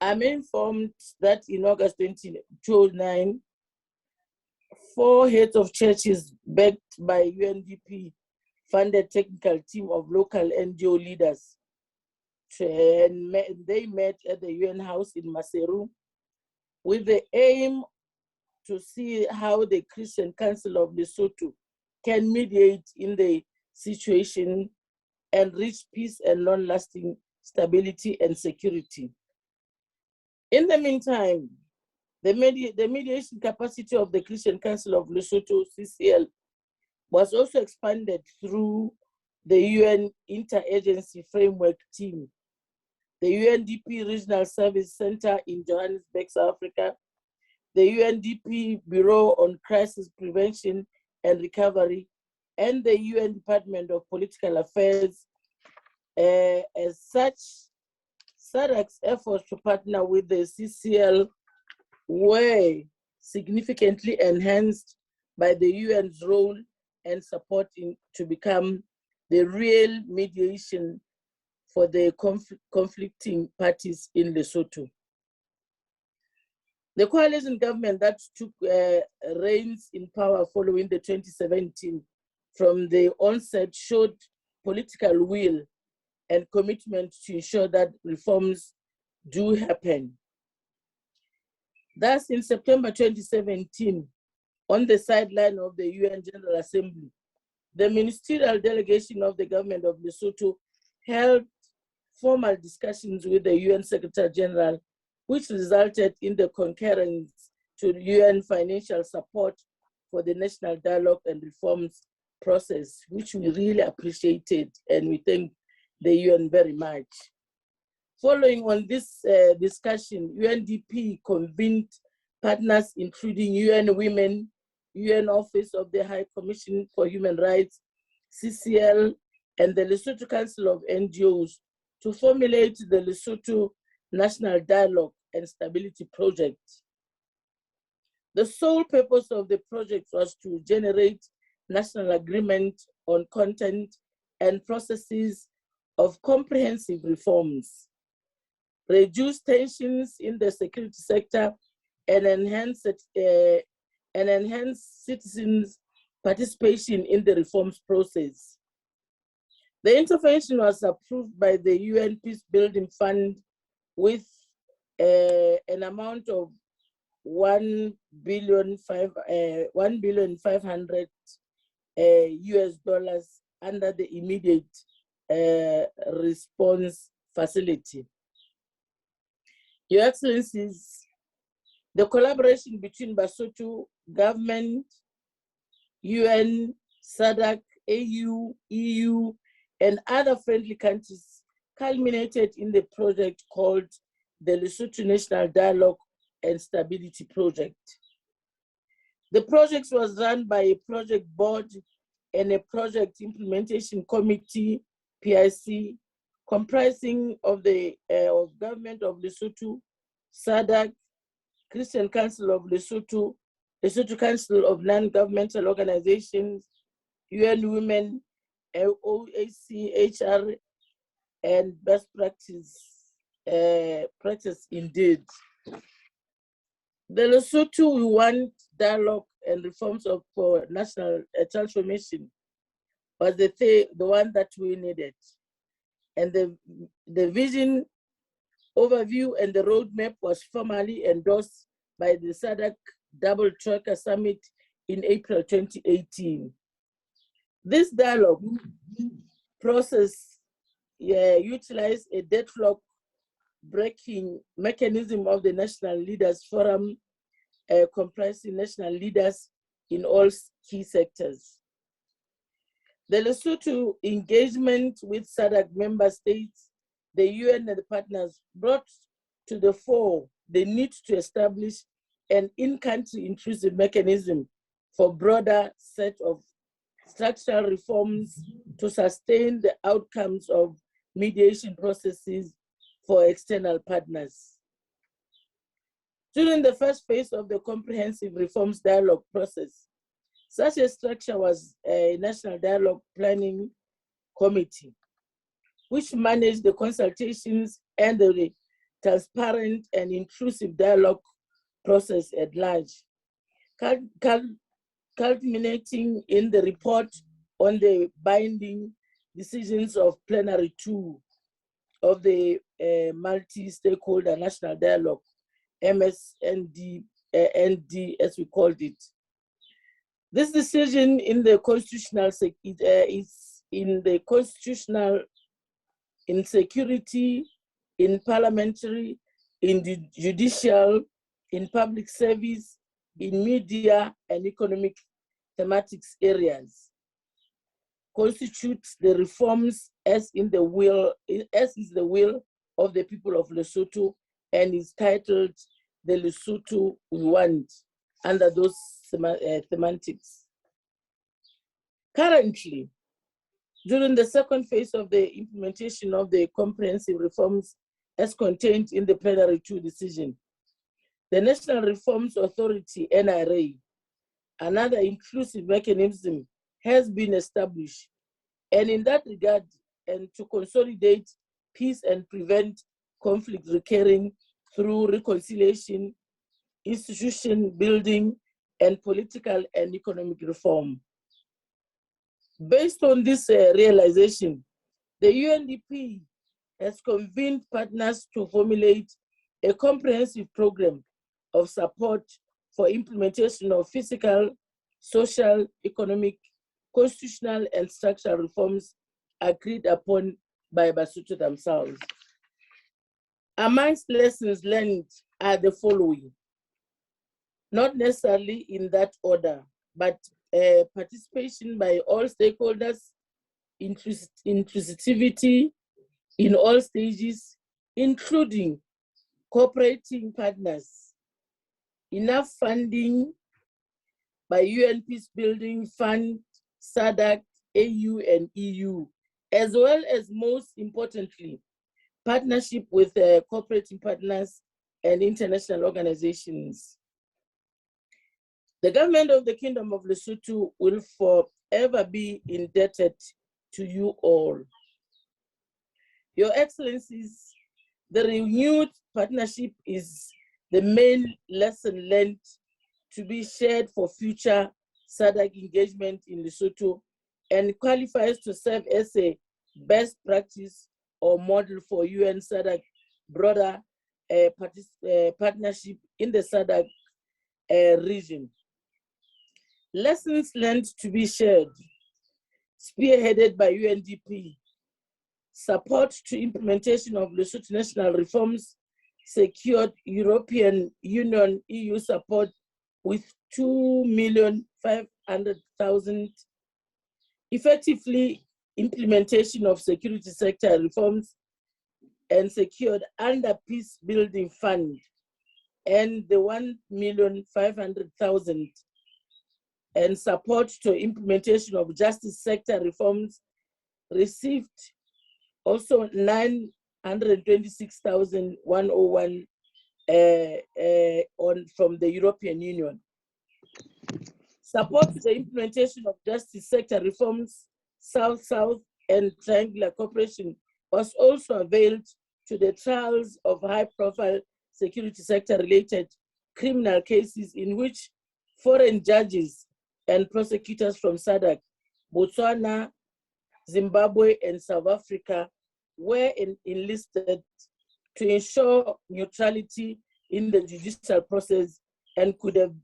I'm informed that in August 2009, 4 heads of churches backed by UNDP funded technical team of local NGO leaders. And they met at the UN House in Maseru with the aim to see how the Christian Council of Lesotho can mediate in the situation and reach peace and long-lasting stability and security. In the meantime, the mediation capacity of the Christian Council of Lesotho, CCL, was also expanded through the UN Interagency Framework Team, the UNDP Regional Service Center in Johannesburg, South Africa, the UNDP Bureau on Crisis Prevention and Recovery, and the UN Department of Political Affairs. As such, SADC's efforts to partner with the CCL were significantly enhanced by the UN's role and support to become the real mediation for the conflicting parties in Lesotho. The coalition government that took reins in power following the 2017 from the onset showed political will and commitment to ensure that reforms do happen. Thus, in September 2017, on the sideline of the UN General Assembly, the ministerial delegation of the government of Lesotho held formal discussions with the UN Secretary General, which resulted in the concurrence to UN financial support for the national dialogue and reforms process, which we really appreciated, and we thank the UN very much. Following on this discussion, UNDP convened partners including UN Women, UN Office of the High Commission for Human Rights, CCL, and the Lesotho Council of NGOs to formulate the Lesotho National Dialogue and Stability Project. The sole purpose of the project was to generate national agreement on content and processes of comprehensive reforms, reduce tensions in the security sector, and enhance citizens' participation in the reforms process. The intervention was approved by the UN Peace Building Fund with an amount of $1,500,000,000 under the immediate response facility. Your Excellencies, the collaboration between Lesotho government, UN, SADC, AU, EU, and other friendly countries culminated in the project called the Lesotho National Dialogue and Stability Project. The project was run by a project board and a project implementation committee, PIC, comprising of the government of Lesotho, SADC, Christian Council of Lesotho, Lesotho Council of Non-Governmental Organizations, UN Women, OAC, HR, and best practice indeed. The Lesotho We Want Dialogue and Reforms for National Transformation was the one that we needed. And the vision overview and the roadmap was formally endorsed by the SADC Double Tracker Summit in April 2018. This dialogue process utilized a deadlock breaking mechanism of the National Leaders Forum, comprising national leaders in all key sectors. The Lesotho engagement with SADC member states, the UN and the partners brought to the fore the need to establish an in-country inclusive mechanism for broader set of structural reforms to sustain the outcomes of mediation processes for external partners. During the first phase of the comprehensive reforms dialogue process, such a structure was a National Dialogue Planning Committee, which managed the consultations and the transparent and inclusive dialogue process at large, culminating in the report on the binding decisions of plenary 2 of the multi-stakeholder national dialogue, MSND, ND as we called it. This decision in the constitutional is in the constitutional, in security, in parliamentary, in the judicial, in public service, in media and economic thematics areas, constitutes the reforms as is the will of the people of Lesotho, and is titled the Lesotho We Want under those semantics. Currently, during the second phase of the implementation of the comprehensive reforms as contained in the plenary 2 decision, the National Reforms Authority, NRA, another inclusive mechanism has been established. And in that regard, and to consolidate peace and prevent conflict recurring through reconciliation, institution building, and political and economic reform. Based on this realization, the UNDP has convened partners to formulate a comprehensive program of support for implementation of physical, social, economic, constitutional, and structural reforms agreed upon by Basotho themselves. Amongst lessons learned are the following, not necessarily in that order, but participation by all stakeholders, inclusivity in all stages, including cooperating partners, enough funding by UN Peace Building Fund, SADC, AU, and EU, as well as, most importantly, partnership with cooperating partners and international organizations. The government of the Kingdom of Lesotho will forever be indebted to you all. Your Excellencies, the renewed partnership is the main lesson learned to be shared for future SADC engagement in Lesotho and qualifies to serve as a best practice or model for UN SADC broader partnership in the SADC region. Lessons learned to be shared, spearheaded by UNDP, support to implementation of Lesotho national reforms, secured European Union EU support with 2,500,000, effectively implementation of security sector reforms, and secured under Peace Building Fund, and the 1,500,000, and support to implementation of justice sector reforms received also 926,101 from the European Union. Support to the implementation of justice sector reforms, South-South and triangular cooperation was also availed to the trials of high-profile security sector-related criminal cases in which foreign judges and prosecutors from SADC, Botswana, Zimbabwe, and South Africa were enlisted to ensure neutrality in the judicial process and could have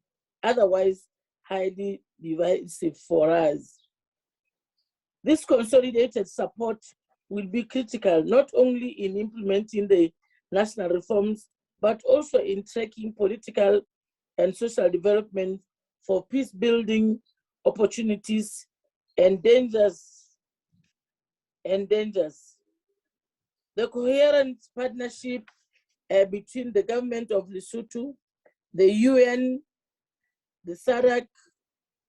otherwise highly divisive for us. This consolidated support will be critical not only in implementing the national reforms, but also in tracking political and social development for peace building opportunities and dangers. The coherent partnership between the government of Lesotho, the UN, the SADC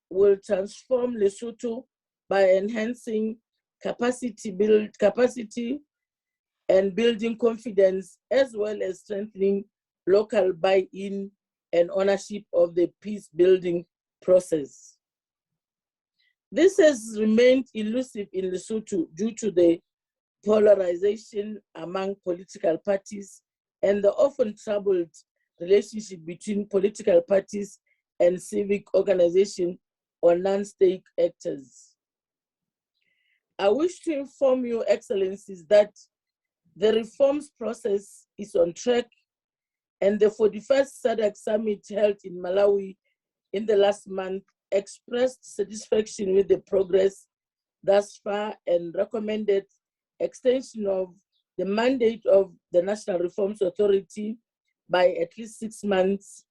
will transform Lesotho by enhancing capacity and building confidence, as well as strengthening local buy-in and ownership of the peace building process. This has remained elusive in Lesotho due to the polarization among political parties and the often troubled relationship between political parties and civic organizations or non-state actors. I wish to inform you, Excellencies, that the reforms process is on track, and the 41st SADC Summit held in Malawi in the last month expressed satisfaction with the progress thus far and recommended extension of the mandate of the National Reforms Authority by at least 6 months.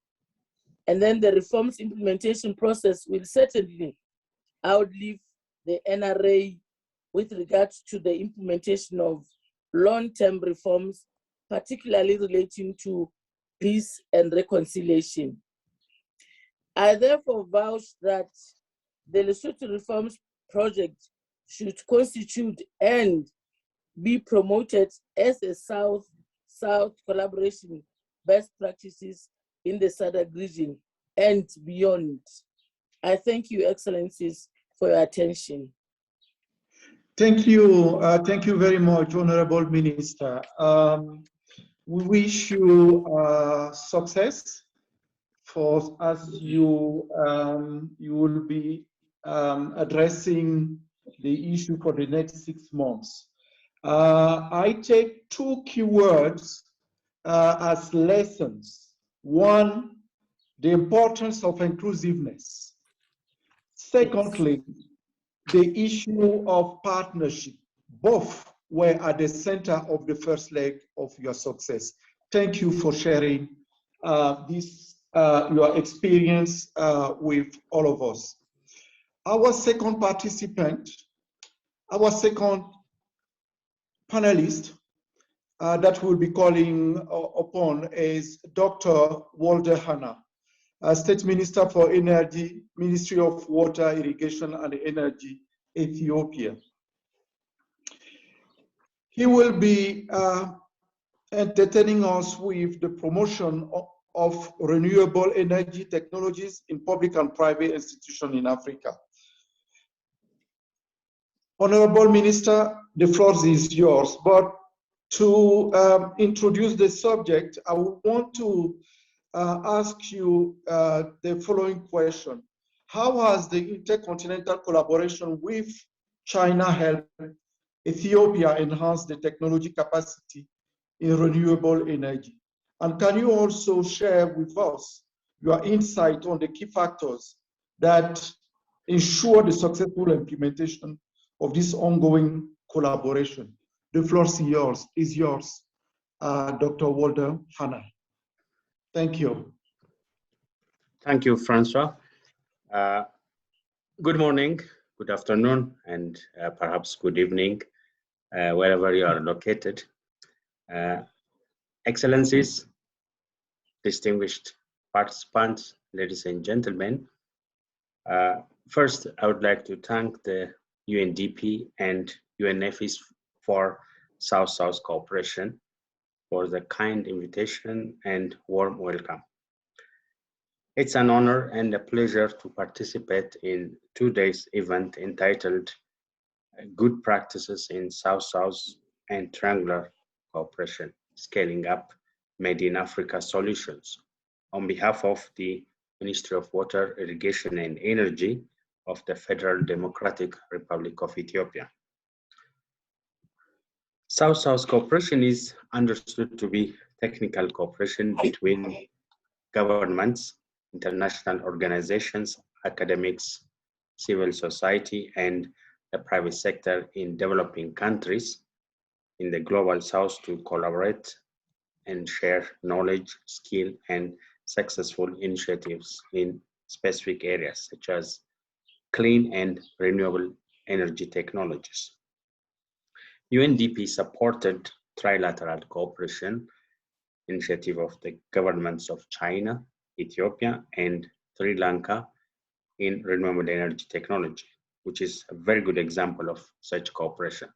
And then the reforms implementation process will certainly outlive the NRA with regards to the implementation of long-term reforms, particularly relating to peace and reconciliation. I therefore vouch that the Lesotho Reforms Project should constitute and be promoted as a South-South collaboration best practices in the SADC region and beyond. I thank you, Excellencies, for your attention. Thank you very much, Honorable Minister. We wish you success as you will be addressing the issue for the next 6 months. I take 2 keywords as lessons. One, the importance of inclusiveness. Secondly, the issue of partnership. Both were at the center of the first leg of your success. Thank you for sharing your experience with all of us. Our second participant, our second panelist that we'll be calling upon is Dr. Walter Ahuna, State Minister for Energy, Ministry of Water, Irrigation and Energy, Ethiopia. He will be entertaining us with the promotion of renewable energy technologies in public and private institutions in Africa. Honorable Minister, the floor is yours, but to introduce the subject, I want to ask you the following question. How has the intercontinental collaboration with China helped Ethiopia enhance the technology capacity in renewable energy? And can you also share with us your insight on the key factors that ensure the successful implementation of this ongoing collaboration? The floor is yours, Dr. Walter Ahuna. Thank you. Thank you, Francois. Good morning, good afternoon, and perhaps good evening, wherever you are located. Excellencies, distinguished participants, ladies and gentlemen. First, I would like to thank the UNDP and UNFIS for South-South cooperation, for the kind invitation and warm welcome. It's an honor and a pleasure to participate in today's event entitled Good Practices in South-South and Triangular Cooperation, Scaling Up Made in Africa Solutions, on behalf of the Ministry of Water, Irrigation and Energy of the Federal Democratic Republic of Ethiopia. South-South cooperation is understood to be technical cooperation between governments, international organizations, academics, civil society, and the private sector in developing countries in the global south to collaborate and share knowledge, skill, and successful initiatives in specific areas such as clean and renewable energy technologies. UNDP supported trilateral cooperation initiative of the governments of China, Ethiopia, and Sri Lanka in renewable energy technology, which is a very good example of such cooperation.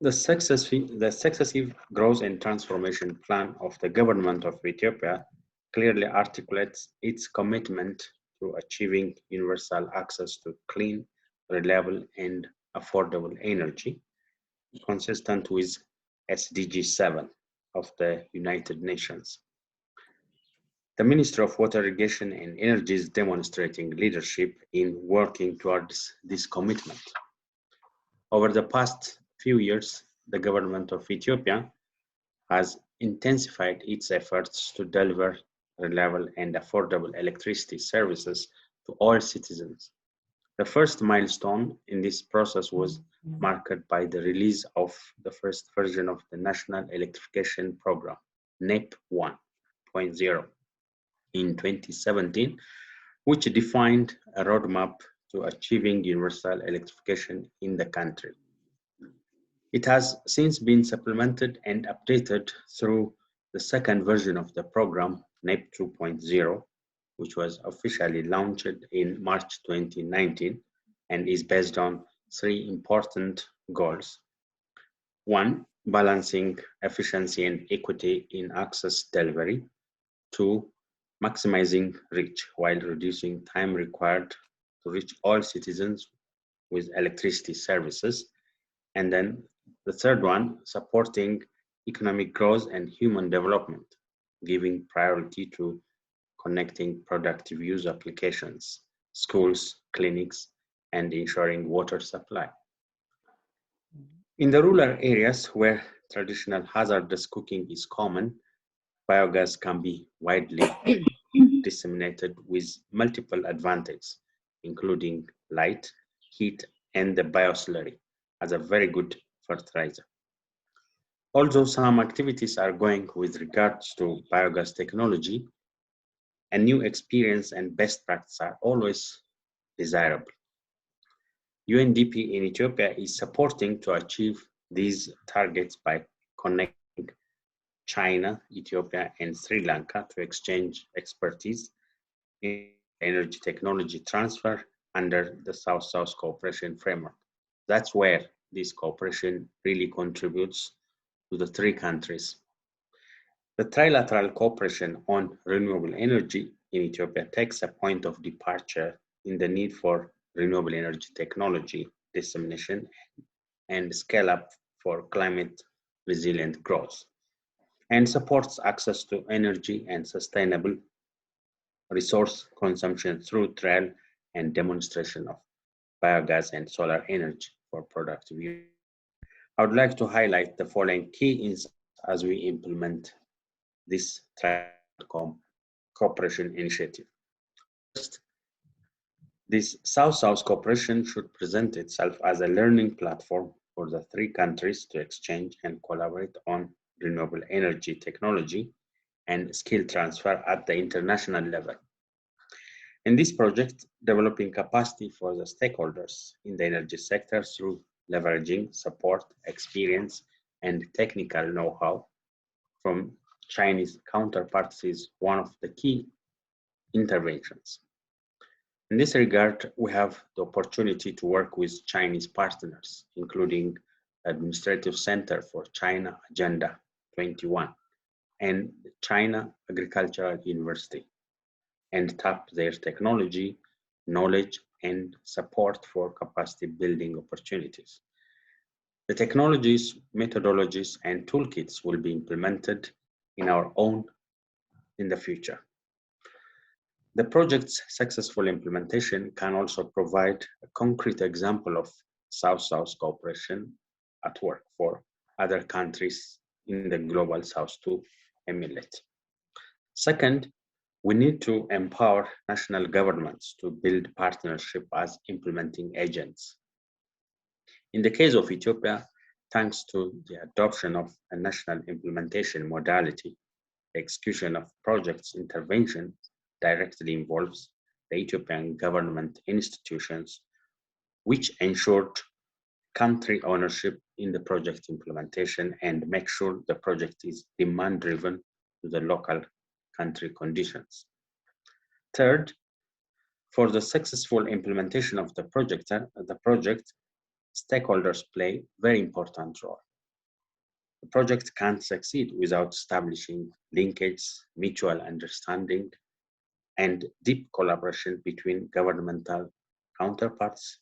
The successive growth and transformation plan of the government of Ethiopia clearly articulates its commitment to achieving universal access to clean, reliable, and affordable energy, consistent with SDG 7 of the United Nations. The Ministry of Water, Irrigation and Energy is demonstrating leadership in working towards this commitment. Over the past few years, the government of Ethiopia has intensified its efforts to deliver reliable and affordable electricity services to all citizens. The first milestone in this process was marked by the release of the first version of the National Electrification Program, NEP 1.0, in 2017, which defined a roadmap to achieving universal electrification in the country. It has since been supplemented and updated through the second version of the program, NEP 2.0, which was officially launched in March 2019 and is based on 3 important goals. 1, balancing efficiency and equity in access delivery. 2, maximizing reach while reducing time required to reach all citizens with electricity services. And then the third one, supporting economic growth and human development, giving priority to connecting productive use applications, schools, clinics, and ensuring water supply. In the rural areas where traditional hazardous cooking is common, biogas can be widely disseminated with multiple advantages, including light, heat, and the bioslurry as a very good fertilizer. Although some activities are going with regards to biogas technology, a new experience and best practice are always desirable. UNDP in Ethiopia is supporting to achieve these targets by connecting China, Ethiopia, and Sri Lanka to exchange expertise in energy technology transfer under the South-South Cooperation Framework. That's where this cooperation really contributes to the three countries. The trilateral cooperation on renewable energy in Ethiopia takes a point of departure in the need for renewable energy technology dissemination and scale up for climate resilient growth, and supports access to energy and sustainable resource consumption through trial and demonstration of biogas and solar energy for productive use. I would like to highlight the following key insights as we implement this trilateral cooperation initiative. First, this South-South cooperation should present itself as a learning platform for the three countries to exchange and collaborate on renewable energy technology and skill transfer at the international level. In this project, developing capacity for the stakeholders in the energy sector through leveraging support, experience, and technical know-how from Chinese counterparts is one of the key interventions. In this regard, we have the opportunity to work with Chinese partners, including the Administrative Center for China Agenda 21 and the China Agricultural University, and tap their technology, knowledge, and support for capacity building opportunities. The technologies, methodologies, and toolkits will be implemented in our own in the future. The project's successful implementation can also provide a concrete example of South-South cooperation at work for other countries in the Global South 2 emulate. Second, we need to empower national governments to build partnership as implementing agents. In the case of Ethiopia, thanks to the adoption of a national implementation modality, the execution of projects intervention directly involves the Ethiopian government institutions, which ensured country ownership in the project implementation and make sure the project is demand-driven to the local country conditions. Third, for the successful implementation of the project, stakeholders play a very important role. The project can't succeed without establishing linkage, mutual understanding, and deep collaboration between governmental counterparts,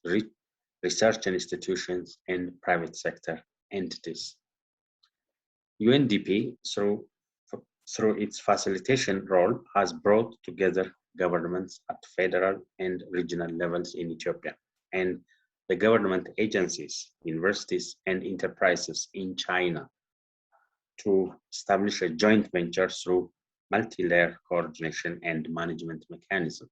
research institutions, and private sector entities. UNDP, through its facilitation role, has brought together governments at federal and regional levels in Ethiopia, and the government agencies, universities, and enterprises in China to establish a joint venture through multi-layer coordination and management mechanism.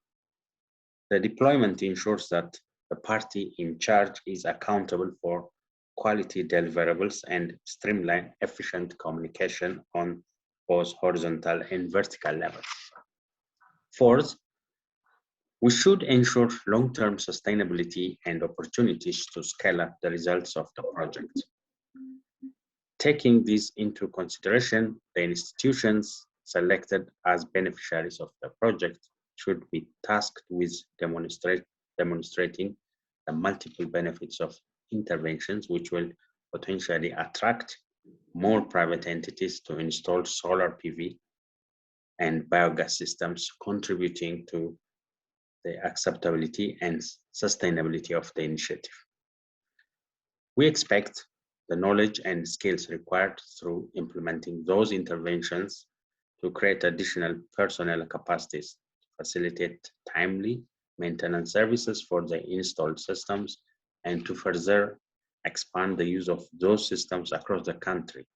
The deployment ensures that the party in charge is accountable for quality deliverables and streamline efficient communication on both horizontal and vertical levels. Fourth, we should ensure long-term sustainability and opportunities to scale up the results of the project. Taking this into consideration, the institutions selected as beneficiaries of the project should be tasked with demonstrating the multiple benefits of interventions, which will potentially attract more private entities to install solar PV and biogas systems, contributing to the acceptability and sustainability of the initiative. We expect the knowledge and skills required through implementing those interventions to create additional personnel capacities to facilitate timely maintenance services for the installed systems and to further expand the use of those systems across the country,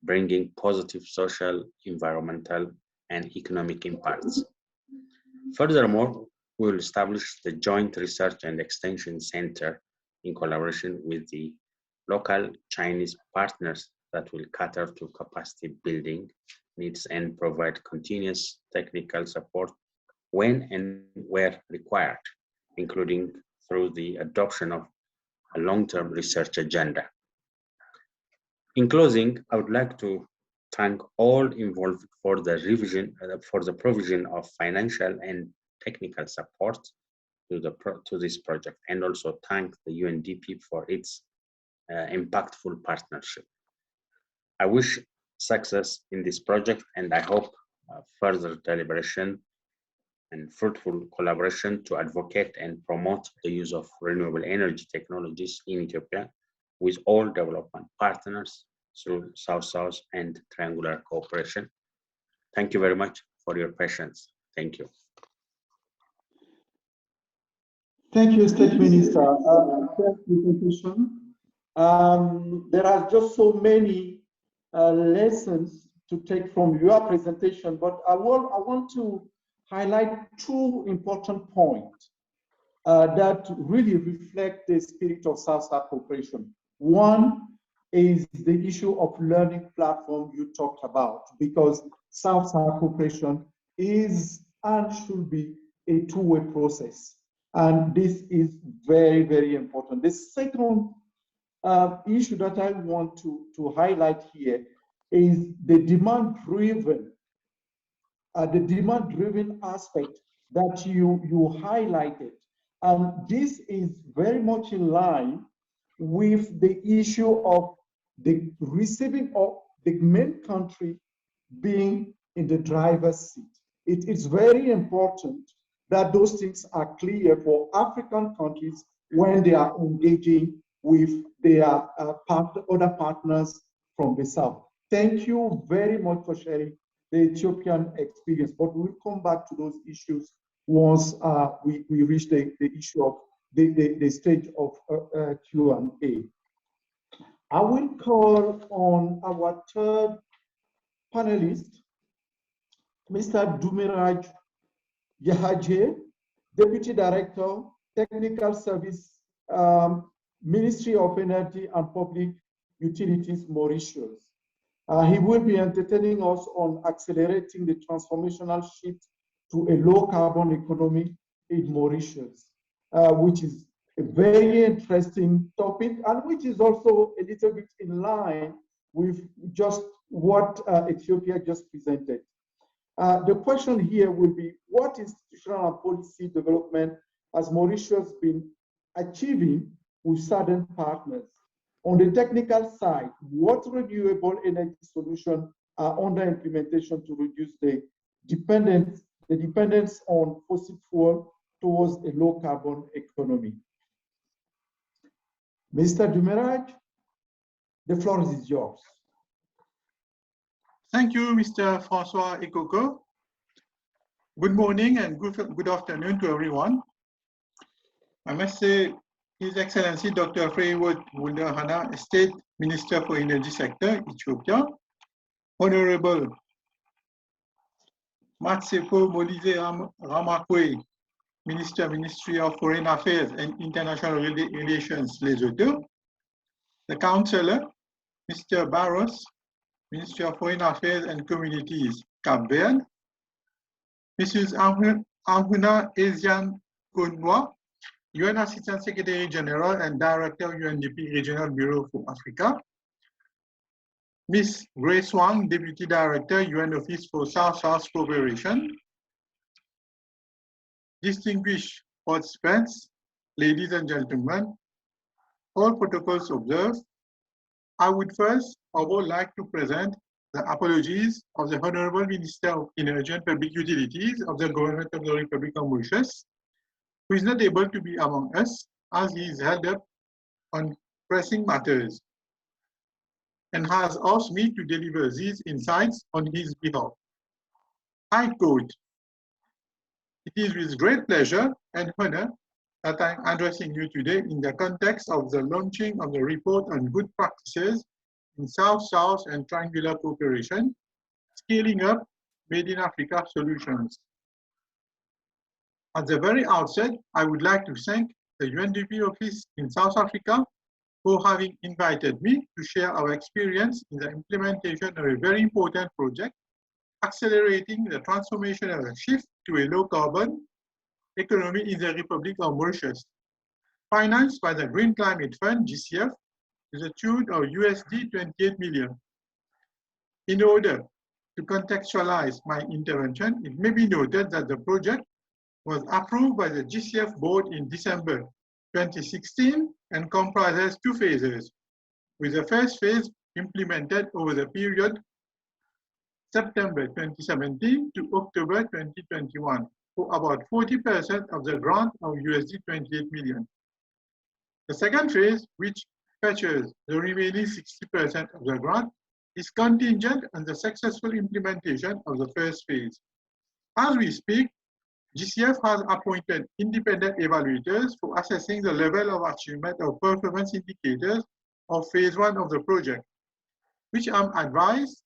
bringing positive social, environmental, and economic impacts. Furthermore, we will establish the Joint Research and Extension Center in collaboration with the local Chinese partners that will cater to capacity building needs and provide continuous technical support when and where required, including through the adoption of a long-term research agenda. In closing, I would like to thank all involved for the provision of financial and technical support to this project, and also thank the UNDP for its impactful partnership. I wish success in this project, and I hope further deliberation and fruitful collaboration to advocate and promote the use of renewable energy technologies in Ethiopia with all development partners through South-South and triangular cooperation. Thank you very much for your patience. Thank you. Thank you, State Minister. There are just so many lessons to take from your presentation, but I want to highlight two important points that really reflect the spirit of South-South cooperation. One is the issue of learning platform you talked about, because South-South cooperation is and should be a two-way process. And this is very, very important. The second issue that I want to highlight here is the demand-driven aspect that you highlighted. And this is very much in line with the issue of the receiving of the main country being in the driver's seat. It is very important that those things are clear for African countries when they are engaging with their other partners from the South. Thank you very much for sharing the Ethiopian experience, but we'll come back to those issues once we reach the issue of the stage of Q&A. I will call on our third panelist, Mr. Dumiraj Yahaje, Deputy Director, Technical Service, Ministry of Energy and Public Utilities, Mauritius. He will be entertaining us on accelerating the transformational shift to a low carbon economy in Mauritius, which is a very interesting topic and which is also a little bit in line with just what Ethiopia just presented. The question here will be, what institutional and policy development has Mauritius been achieving with certain partners? On the technical side, what renewable energy solutions are under implementation to reduce the dependence on fossil fuel towards a low carbon economy? Mr. Dumiraj, the floor is yours. Thank you, Mr. Francois Ekoko. Good morning and good afternoon to everyone. I must say, His Excellency Dr. Freywood Ahuna, State Minister for Energy Sector, Ethiopia, Honorable Matsepo Molize Ramakwe, Ministry of Foreign Affairs and International Relations, Lesotho, the Councillor, Mr. Barros, Ministry of Foreign Affairs and Communities, Cape Verde, Mrs. Ahuna Ezian Konwa, UN Assistant Secretary General and Director, UNDP Regional Bureau for Africa, Ms. Grace Wang, Deputy Director, UN Office for South-South Cooperation, distinguished participants, ladies and gentlemen, all protocols observed. I would first of all like to present the apologies of the Honorable Minister of Energy and Public Utilities of the Government of the Republic of Mauritius, who is not able to be among us as he is held up on pressing matters, and has asked me to deliver these insights on his behalf. I quote, "It is with great pleasure and honor that I am addressing you today in the context of the launching of the report on good practices in South-South and triangular cooperation, scaling up Made in Africa solutions." At the very outset, I would like to thank the UNDP office in South Africa for having invited me to share our experience in the implementation of a very important project, accelerating the transformational shift to a low-carbon economy in the Republic of Mauritius, financed by the Green Climate Fund, GCF, to the tune of USD 28 million. In order to contextualize my intervention, it may be noted that the project was approved by the GCF board in December 2016 and comprises 2 phases, with the first phase implemented over the period September 2017 to October 2021 for about 40% of the grant of USD 28 million. The second phase, which fetches the remaining 60% of the grant, is contingent on the successful implementation of the first phase. As we speak, GCF has appointed independent evaluators for assessing the level of achievement of performance indicators of phase 1 of the project, which I'm advised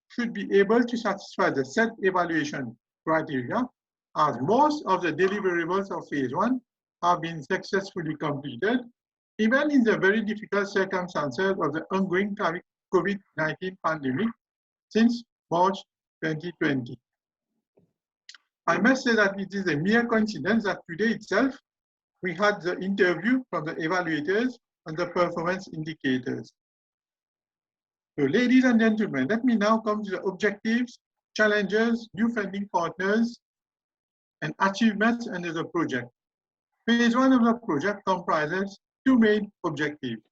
should be able to satisfy the set evaluation criteria, as most of the deliverables of phase 1 have been successfully completed, even in the very difficult circumstances of the ongoing COVID-19 pandemic since March 2020. I must say that it is a mere coincidence that today itself, we had the interview from the evaluators on the performance indicators. So, ladies and gentlemen, let me now come to the objectives, challenges, new funding partners, and achievements under the project. Phase 1 of the project comprises 2 main objectives.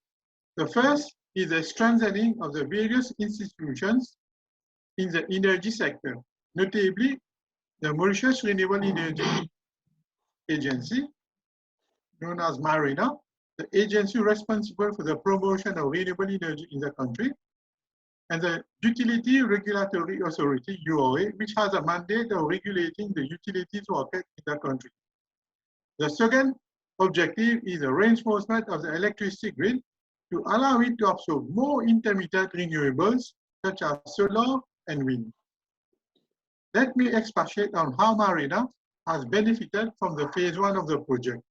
The first is the strengthening of the various institutions in the energy sector, notably the Mauritius Renewable Energy Agency, known as MARENA, the agency responsible for the promotion of renewable energy in the country, and the Utility Regulatory Authority, URA, which has a mandate of regulating the utilities market in the country. The second objective is the reinforcement of the electricity grid to allow it to absorb more intermittent renewables, such as solar and wind. Let me expatiate on how MARENA has benefited from the phase 1 of the project.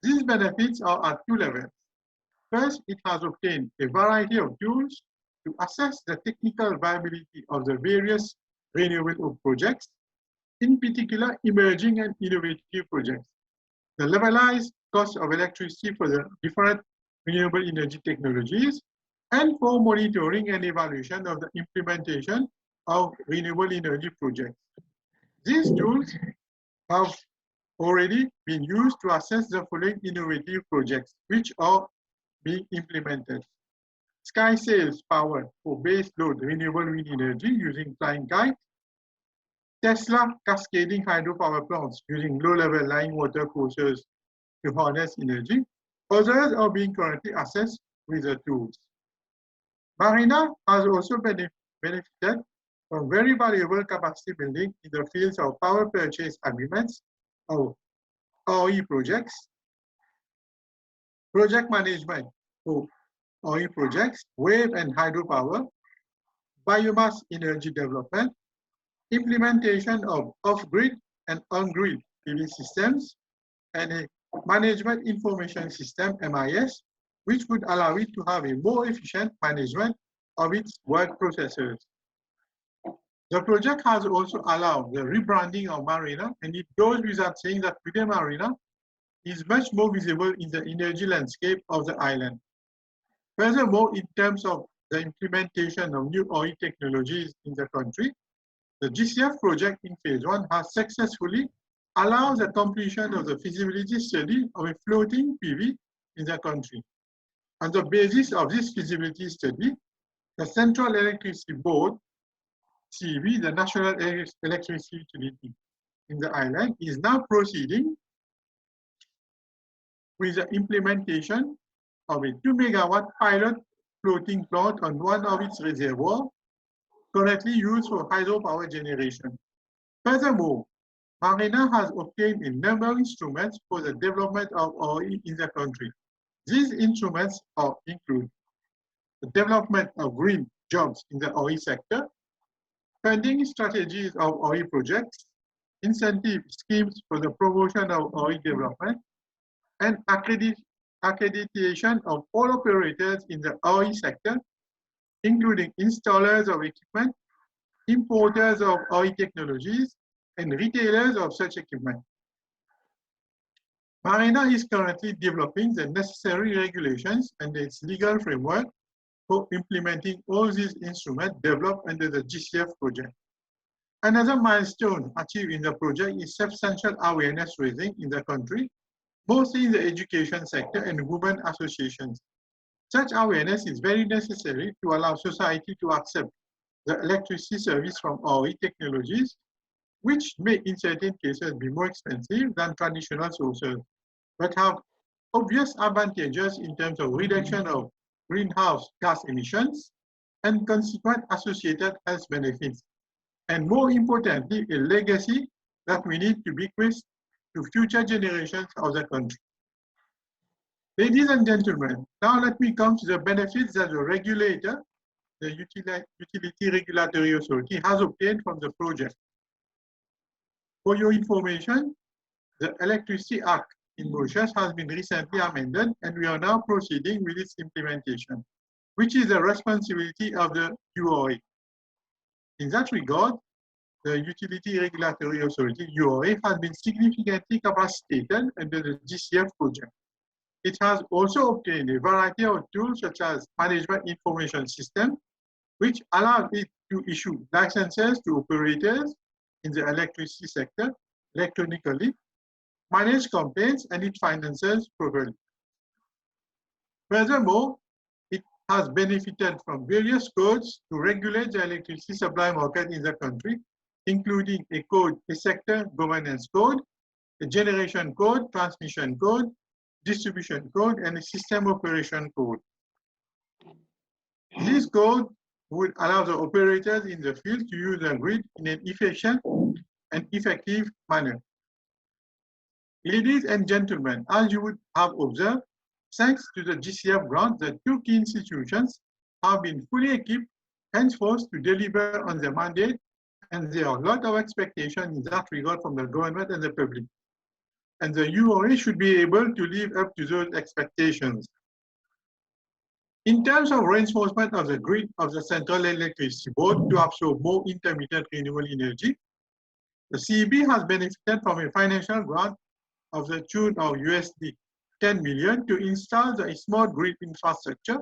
These benefits are at 2 levels. First, it has obtained a variety of tools to assess the technical viability of the various renewable projects, in particular emerging and innovative projects, the levelized cost of electricity for the different renewable energy technologies, and for monitoring and evaluation of the implementation of renewable energy projects. These tools have already been used to assess the following innovative projects which are being implemented. Sky Sails power for base load renewable wind energy using flying kite, Tesla cascading hydropower plants using low-level lying water courses to harness energy. Others are being currently assessed with the tools. MARENA has also benefited from very valuable capacity building in the fields of power purchase agreements, of RE projects, project management for RE projects, wave and hydropower, biomass energy development, implementation of off-grid and on-grid PV systems, and a management information system, MIS, which would allow it to have a more efficient management of its work processes. The project has also allowed the rebranding of MARENA, and it goes without saying that today MARENA is much more visible in the energy landscape of the island. Furthermore, in terms of the implementation of new RE technologies in the country, the GCF project in phase 1 has successfully allowed the completion of the feasibility study of a floating PV in the country. On the basis of this feasibility study, The Central Electricity Board, CEB, the National Electricity Utility in the island, is now proceeding with the implementation of a 2 megawatt pilot floating plant on one of its reservoirs, currently used for hydropower generation. Furthermore, Marina has obtained a number of instruments for the development of OE in the country. These instruments include the development of green jobs in the OE sector, funding strategies of OE projects, incentive schemes for the promotion of OE development, and accreditation of all operators in the OE sector, including installers of equipment, importers of OE technologies, and retailers of such equipment. Marina is currently developing the necessary regulations and its legal framework for implementing all these instruments developed under the GCF project. Another milestone achieved in the project is substantial awareness raising in the country, mostly in the education sector and women associations. Such awareness is very necessary to allow society to accept the electricity service from OE technologies, which may in certain cases be more expensive than traditional sources, but have obvious advantages in terms of reduction of greenhouse gas emissions and consequent associated health benefits, and more importantly, a legacy that we need to bequeath to future generations of the country. Ladies and gentlemen, now let me come to the benefits that the regulator, the Utility Regulatory Authority, has obtained from the project. For your information, the Electricity Act in Mauritius has been recently amended, and we are now proceeding with its implementation, which is the responsibility of the UOA. In that regard, the Utility Regulatory Authority, UOA, has been significantly capacitated under the GCF project. It has also obtained a variety of tools such as Management Information System, which allows it to issue licenses to operators in the electricity sector electronically, manage complaints, and it finances properly. Furthermore, it has benefited from various codes to regulate the electricity supply market in the country, including a sector governance code, a generation code, transmission code, distribution code, and a system operation code. This code would allow the operators in the field to use the grid in an efficient and effective manner. Ladies and gentlemen, as you would have observed, thanks to the GCF grant, the two key institutions have been fully equipped henceforth to deliver on their mandate, and there are a lot of expectations in that regard from the government and the public. And the UOA should be able to live up to those expectations. In terms of reinforcement of the grid of the Central Electricity Board to absorb more intermittent renewable energy, the CEB has benefited from a financial grant of the tune of USD 10 million to install the smart grid infrastructure,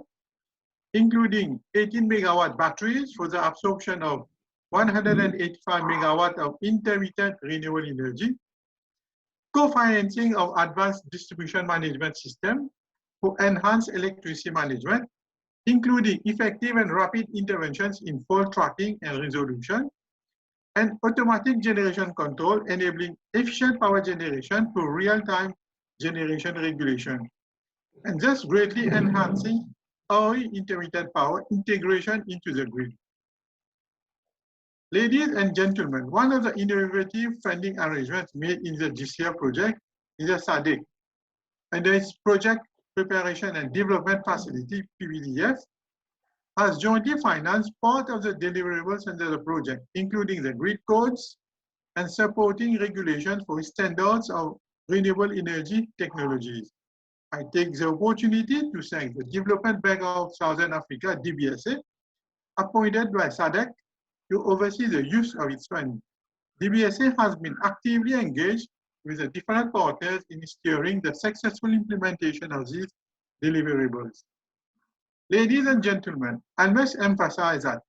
including 18 megawatt batteries for the absorption of 185 megawatt of intermittent renewable energy, co-financing of advanced distribution management system for enhanced electricity management, including effective and rapid interventions in fault tracking and resolution, and automatic generation control enabling efficient power generation for real-time generation regulation, and thus greatly enhancing our intermittent power integration into the grid. Ladies and gentlemen, one of the innovative funding arrangements made in the GCF project is a SADC. Under its Project Preparation and Development Facility, PBDF, has jointly financed part of the deliverables under the project, including the grid codes and supporting regulations for standards of renewable energy technologies. I take the opportunity to thank the Development Bank of Southern Africa, DBSA, appointed by SADC to oversee the use of its funds. DBSA has been actively engaged with the different partners in steering the successful implementation of these deliverables. Ladies and gentlemen, I must emphasize that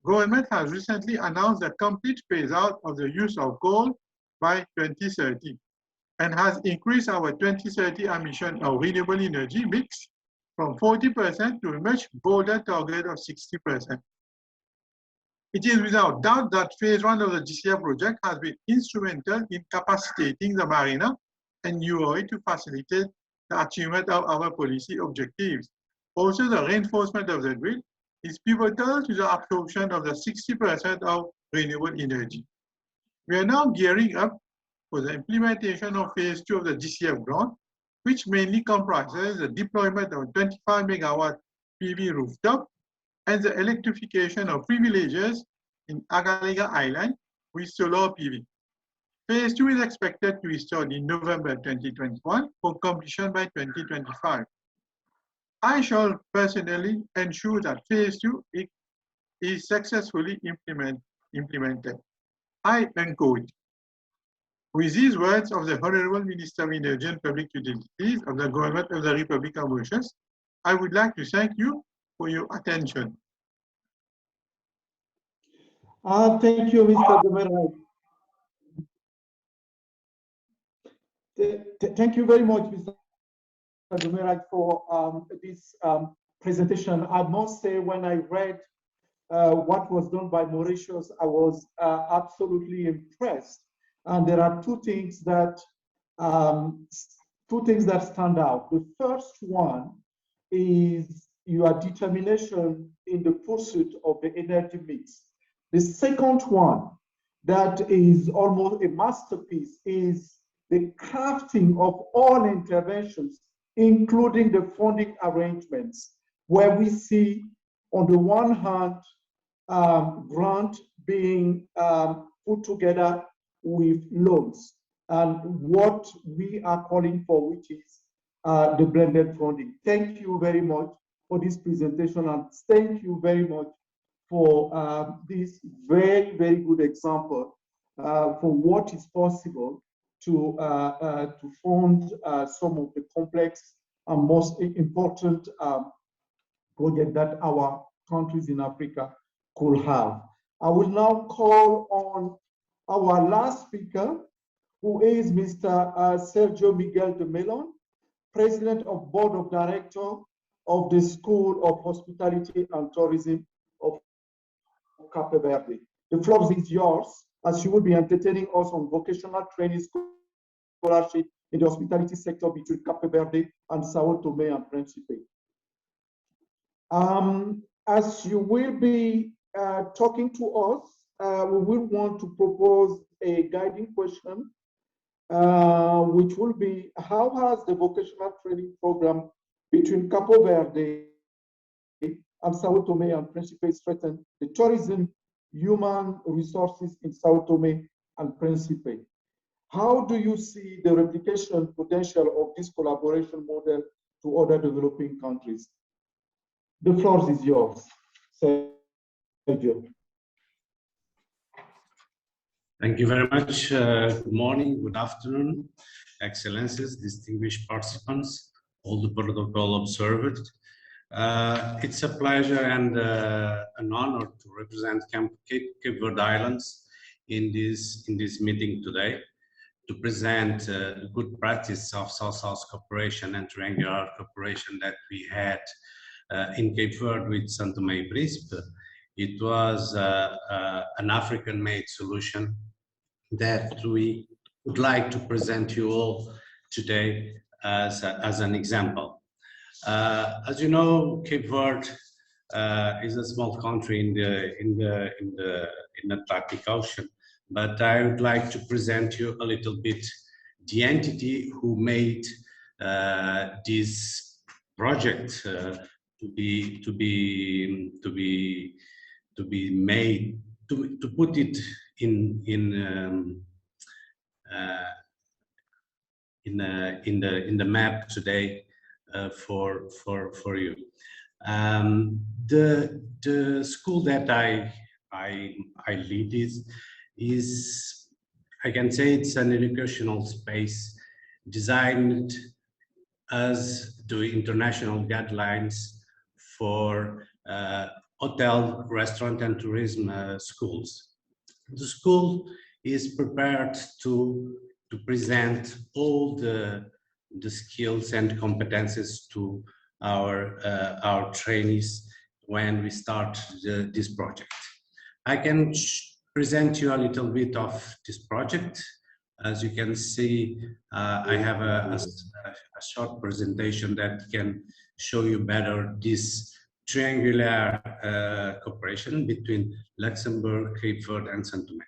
government has recently announced the complete phase out of the use of coal by 2030 and has increased our 2030 emission of renewable energy mix from 40% to a much bolder target of 60%. It is without doubt that phase 1 of the GCF project has been instrumental in capacitating the marina and UOA to facilitate the achievement of our policy objectives. Also, the reinforcement of the grid is pivotal to the absorption of the 60% of renewable energy. We are now gearing up for the implementation of phase 2 of the GCF grant, which mainly comprises the deployment of 25 megawatt PV rooftop and the electrification of 3 villages in Agalega Island with solar PV. Phase 2 is expected to be started in November 2021 for completion by 2025. I shall personally ensure that phase 2 is successfully implemented. I encourage. With these words of the Honorable Minister of Energy and Public Utilities of the Government of the Republic of Mauritius, I would like to thank you for your attention. Thank you, Mr. Domerai. Thank you very much, Mr. Domerai, for this presentation. I must say, when I read what was done by Mauritius, I was absolutely impressed. And there are two things that stand out. The first one is your determination in the pursuit of the energy mix. The second one, that is almost a masterpiece, is the crafting of all interventions, including the funding arrangements, where we see, on the one hand, grant being put together with loans, and what we are calling for, which is the blended funding. Thank you very much for this presentation, and thank you very much for this very, very good example for what is possible to fund some of the complex and most important projects that our countries in Africa could have. I will now call on our last speaker, who is Mr. Sergio Miguel de Melon, President of Board of Directors of the School of Hospitality and Tourism of Cape Verde. The floor is yours, as you will be entertaining us on vocational training scholarship in the hospitality sector between Cape Verde and Sao Tome and Principe. As you will be talking to us, we will want to propose a guiding question, which will be: how has the vocational training program between Cape Verde and Sao Tome and Principe strengthened the tourism human resources in Sao Tome and Principe? How do you see the replication potential of this collaboration model to other developing countries? The floor is yours, Sergio. Thank you very much. Good morning, good afternoon, Excellencies, distinguished participants, all the protocol observed. It's a pleasure and an honor to represent Cape Verde Islands in this meeting today, to present the good practice of South-South cooperation and triangular cooperation that we had in Cape Verde with São Tomé and Príncipe. It was an African-made solution that we would like to present you all today as an example. As you know, Cape Verde is a small country in the Atlantic Ocean, but I would like to present you a little bit the entity who made this project to put it in the map today for you. The school that I lead is I can say it's an educational space designed as the international guidelines for hotel, restaurant, and tourism schools. The school is prepared to present all the skills and competences to our trainees when we start this project. I can present you a little bit of this project. As you can see, I have a short presentation that can show you better this triangular cooperation between Luxembourg, Cape Verde, and Saint Tomé.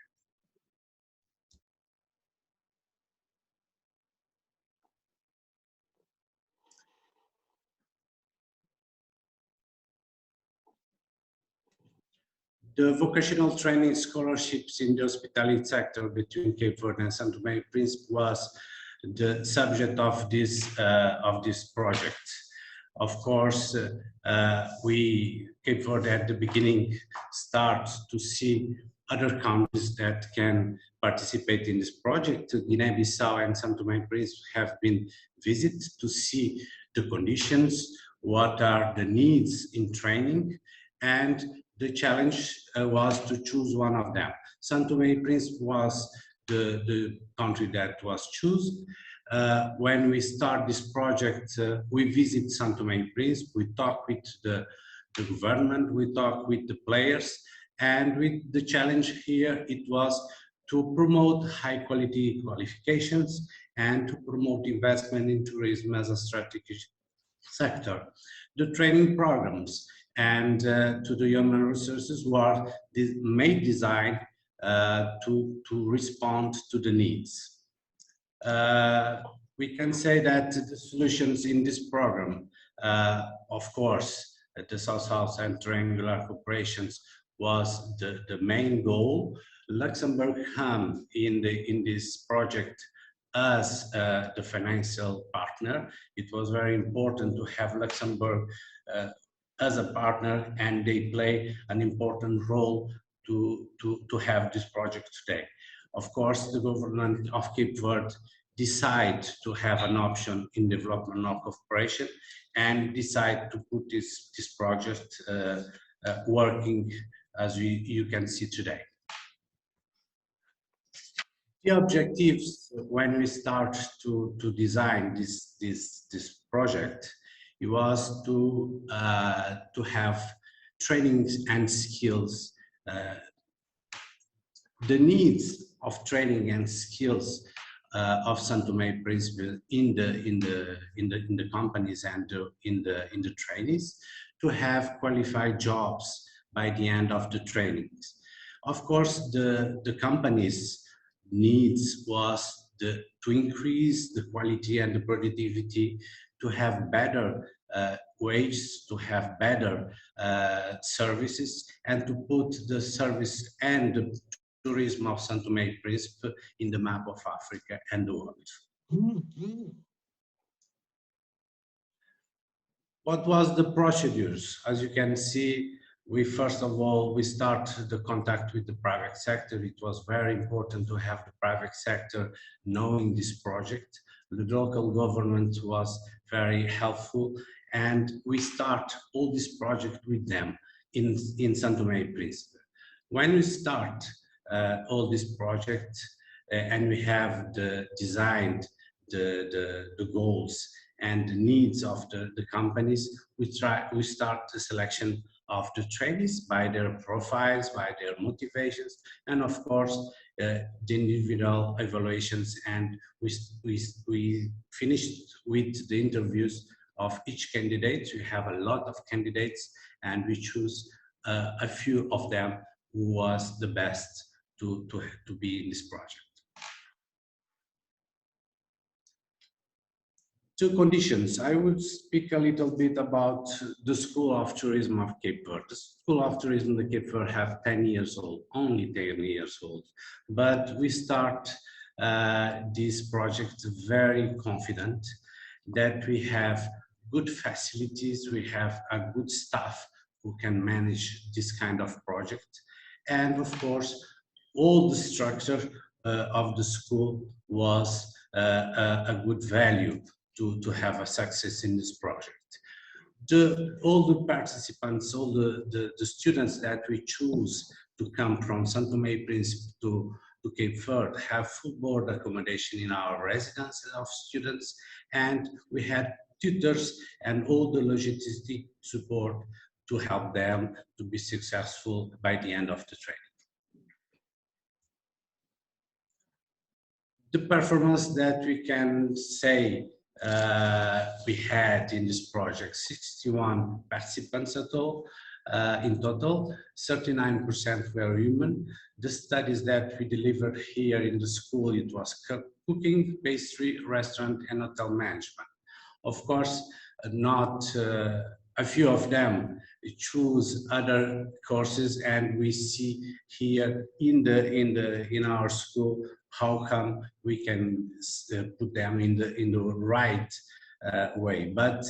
The vocational training scholarships in the hospitality sector between Cape Verde and Saint Tomé and Príncipe was the subject of this project. Of course, Cape Verde at the beginning start to see other countries that can participate in this project. Guinea-Bissau and Saint Tomé and Príncipe have been visited to see the conditions, what are the needs in training, and the challenge was to choose one of them. Saint Tomé and Príncipe was the country that was chosen. When we start this project, we visit Saint Tomé and Príncipe, we talk with the government, we talk with the players, and with the challenge here, it was to promote high quality qualifications and to promote investment in tourism as a strategic sector. The training programs and to the human resources were made design to respond to the needs. We can say that the solutions in this program, of course, the South-South and triangular cooperations was the main goal. Luxembourg came in this project as the financial partner. It was very important to have Luxembourg as a partner, and they play an important role to have this project today. Of course, the government of Cape Verde decide to have an option in development of cooperation and decide to put this project working as you can see today. The objectives when we start to design this project, it was to have trainings and skills. The needs of training and skills of Saint Tomé and Príncipe in the companies and in the trainees to have qualified jobs by the end of the trainings. Of course, the companies' needs was to increase the quality and the productivity, to have better wages, to have better services, and to put the service and the tourism of Saint Tomé and Príncipe in the map of Africa and the world. What was the procedures? As you can see, first of all, we start the contact with the private sector. It was very important to have the private sector knowing this project. The local government was very helpful, and we start all this project with them in Saint Tomé and Príncipe. When we start all this project and we have designed the goals and the needs of the companies, we start the selection of the trainees by their profiles, by their motivations, and of course the individual evaluations. And we finished with the interviews of each candidate. We have a lot of candidates, and we choose a few of them who was the best to be in this project. Two conditions. I would speak a little bit about the School of Tourism of Cape Verde. The School of Tourism of Cape Verde have 10 years old, only 10 years old. But we start this project very confident that we have good facilities, we have a good staff who can manage this kind of project. And of course, all the structure of the school was a good value to have a success in this project. All the participants, all the students that we choose to come from Saint Tomé and Príncipe to Cape Verde have full board accommodation in our residence of students, and we had tutors, and all the logistic support to help them to be successful by the end of the training. The performance that we can say we had in this project, 61 participants at all, in total, 39% were women. The studies that we delivered here in the school, it was cooking, pastry, restaurant, and hotel management. Of course, not a few of them choose other courses, and we see here in our school how come we can put them in the right way. But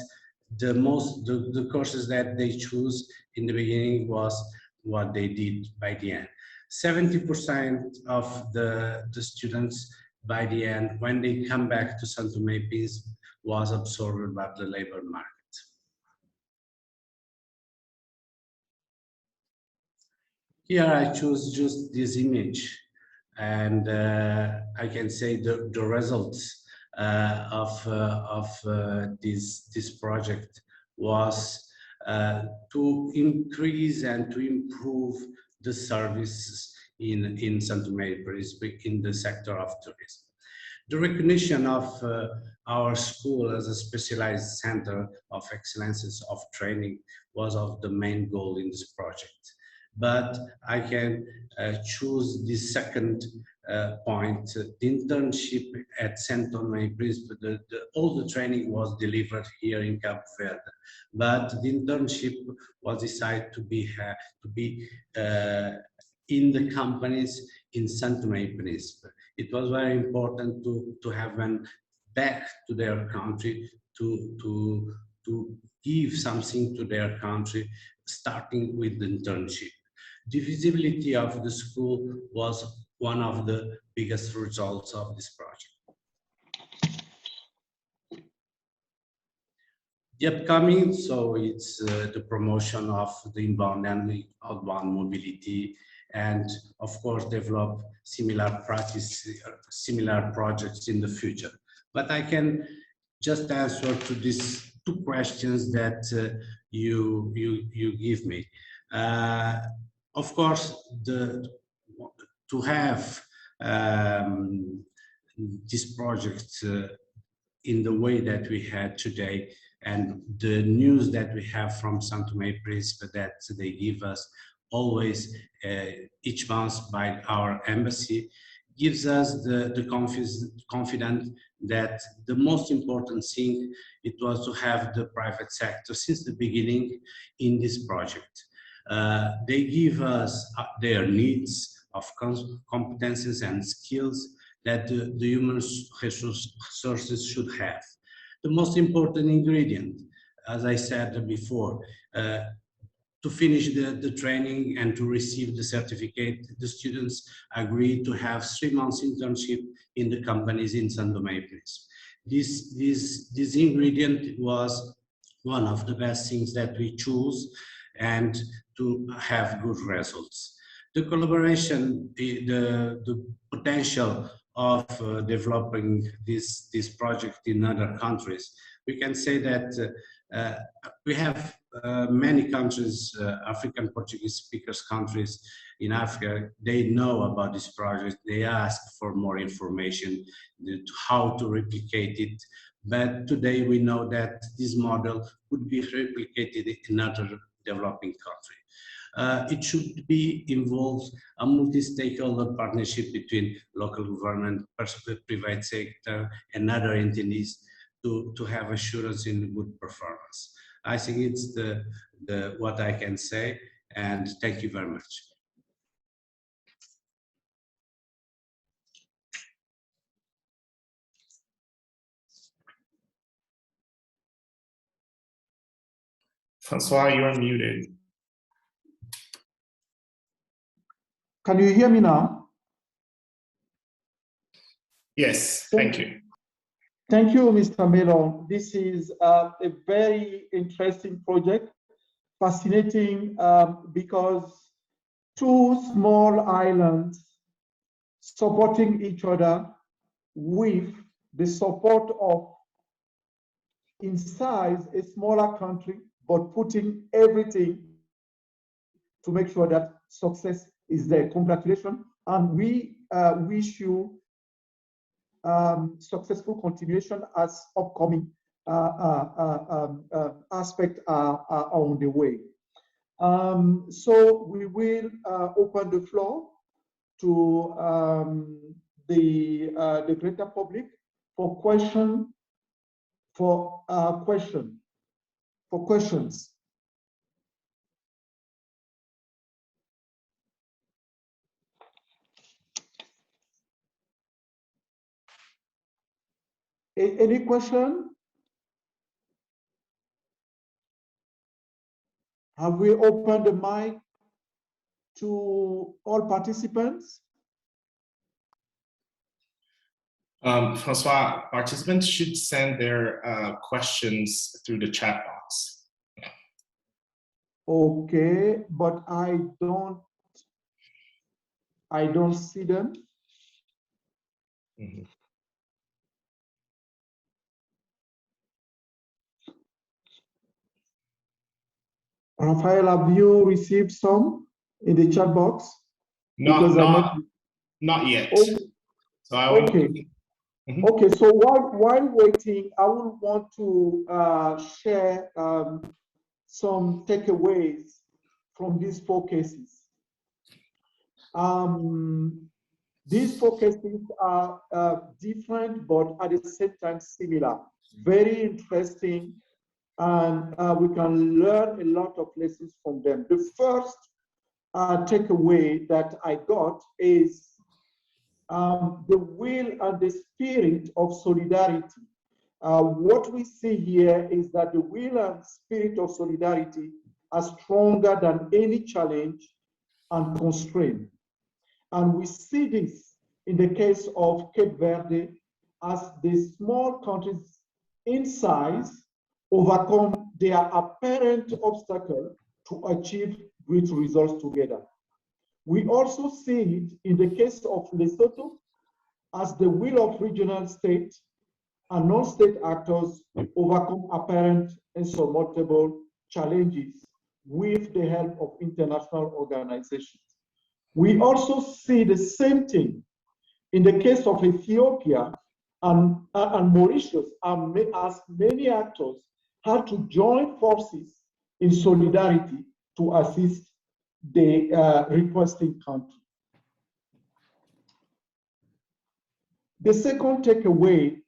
the courses that they choose in the beginning was what they did by the end. 70% of the students by the end, when they come back to São Tomé and Príncipe, was absorbed by the labor market. Here I choose just this image, and I can say the results of this project was to increase and to improve the services in São Tomé and Príncipe in the sector of tourism. The recognition of our school as a specialized center of excellences of training was of the main goal in this project. But I can choose this second point, the internship at São Tomé and Príncipe. All the training was delivered here in Cabo Verde, but the internship was decided to be in the companies in São Tomé and Príncipe. It was very important to have them back to their country, to give something to their country, starting with the internship. The visibility of the school was one of the biggest results of this project. The upcoming, so it's the promotion of the inbound and outbound mobility, and of course develop similar projects in the future. But I can just answer to these two questions that you give me. Of course, to have this project in the way that we had today, and the news that we have from São Tomé and Príncipe that they give us always each month by our embassy, gives us the confidence that the most important thing it was to have the private sector since the beginning in this project. They give us their needs of competences and skills that the human resources should have. The most important ingredient, as I said before, to finish the training and to receive the certificate, the students agreed to have 3 months internship in the companies in São Tomé and Príncipe. This ingredient was one of the best things that we chose, and to have good results. The collaboration, the potential of developing this project in other countries, we can say that we have many countries, African Portuguese speakers countries in Africa, they know about this project, they ask for more information, how to replicate it. But today we know that this model could be replicated in other developing country. It should be involved a multi-stakeholder partnership between local government, private sector, and other entities to have assurance in good performance. I think it's what I can say, and thank you very much. Francois, you are muted. Can you hear me now? Yes, thank you. Thank you, Mr. Melon. This is a very interesting project, fascinating because two small islands supporting each other with the support of in size a smaller country, but putting everything to make sure that success is there. Congratulations, and we wish you successful continuation as upcoming aspects are on the way. So we will open the floor to the greater public for questions. Any question? Have we opened the mic to all participants? Francois, participants should send their questions through the chat box. Okay, but I don't see them. Mm-hmm. Raphael, have you received some in the chat box? Not yet. Okay. So I will. Okay. Mm-hmm. Okay. So while waiting, I would want to share some takeaways from these 4 cases. These 4 cases are different, but at the same time similar. Very interesting, and we can learn a lot of lessons from them. The first takeaway that I got is the will and the spirit of solidarity. What we see here is that the will and spirit of solidarity are stronger than any challenge and constraint. And we see this in the case of Cape Verde, as the small countries in size overcome their apparent obstacle to achieve great results together. We also see it in the case of Lesotho, as the will of regional state and non-state actors overcome apparent insurmountable challenges with the help of international organizations. We also see the same thing in the case of Ethiopia and Mauritius, as many actors had to join forces in solidarity to assist the requesting country. The second takeaway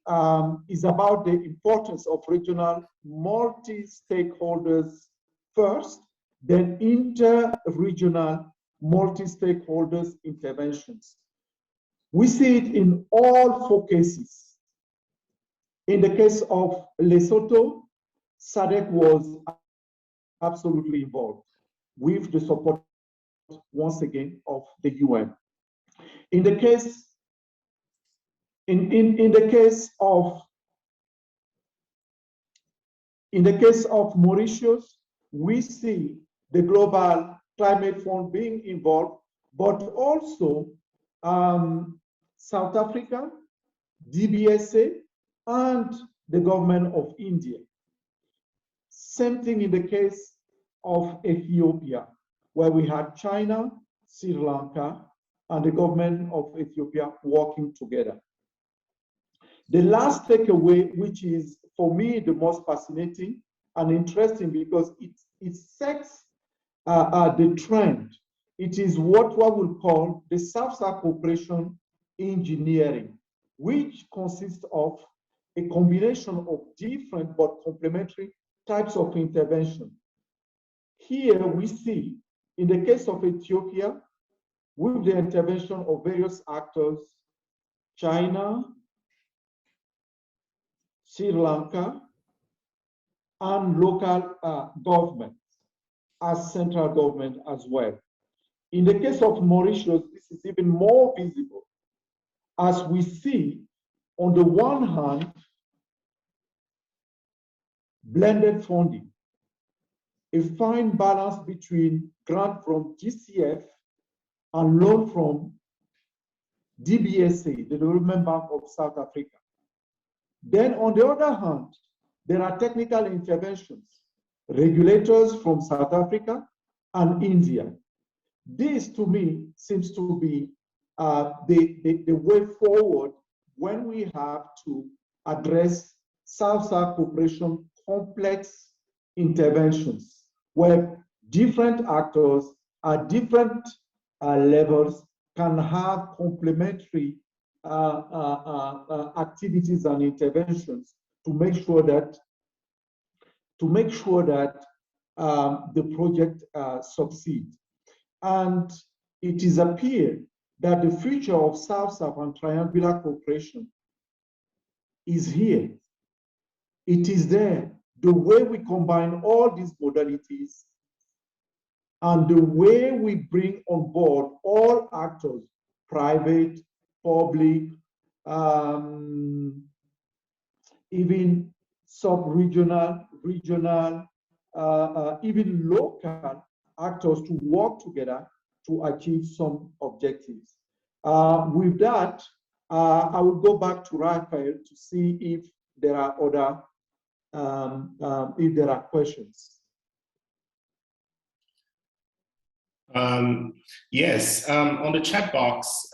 is about the importance of regional multi-stakeholders first, then inter-regional multi-stakeholders interventions. We see it in all 4 cases. In the case of Lesotho, SADC was absolutely involved with the support, once again, of the UN. In the case of Mauritius, we see the Global Climate Fund being involved, but also South Africa, DBSA, and the government of India. Same thing in the case of Ethiopia, where we had China, Sri Lanka, and the government of Ethiopia working together. The last takeaway, which is for me the most fascinating and interesting because it sets the trend. It is what we call the South-South cooperation engineering, which consists of a combination of different but complementary types of intervention. Here we see, in the case of Ethiopia, with the intervention of various actors, China, Sri Lanka, and local governments as central government as well. In the case of Mauritius, this is even more visible, as we see, on the one hand, blended funding, a fine balance between grant from GCF and loan from DBSA, the Development Bank of South Africa. Then on the other hand, there are technical interventions, regulators from South Africa and India. This, to me, seems to be the way forward when we have to address South-South cooperation complex interventions, where different actors at different levels can have complementary activities and interventions to make sure that the project succeeds. And it is appeared that the future of South-South and triangular cooperation is here. It is there. The way we combine all these modalities and the way we bring on board all actors, private, public, even sub-regional, regional, even local actors to work together to achieve some objectives. With that, I will go back to Raphael to see if there are other, if there are questions. Yes, on the chat box,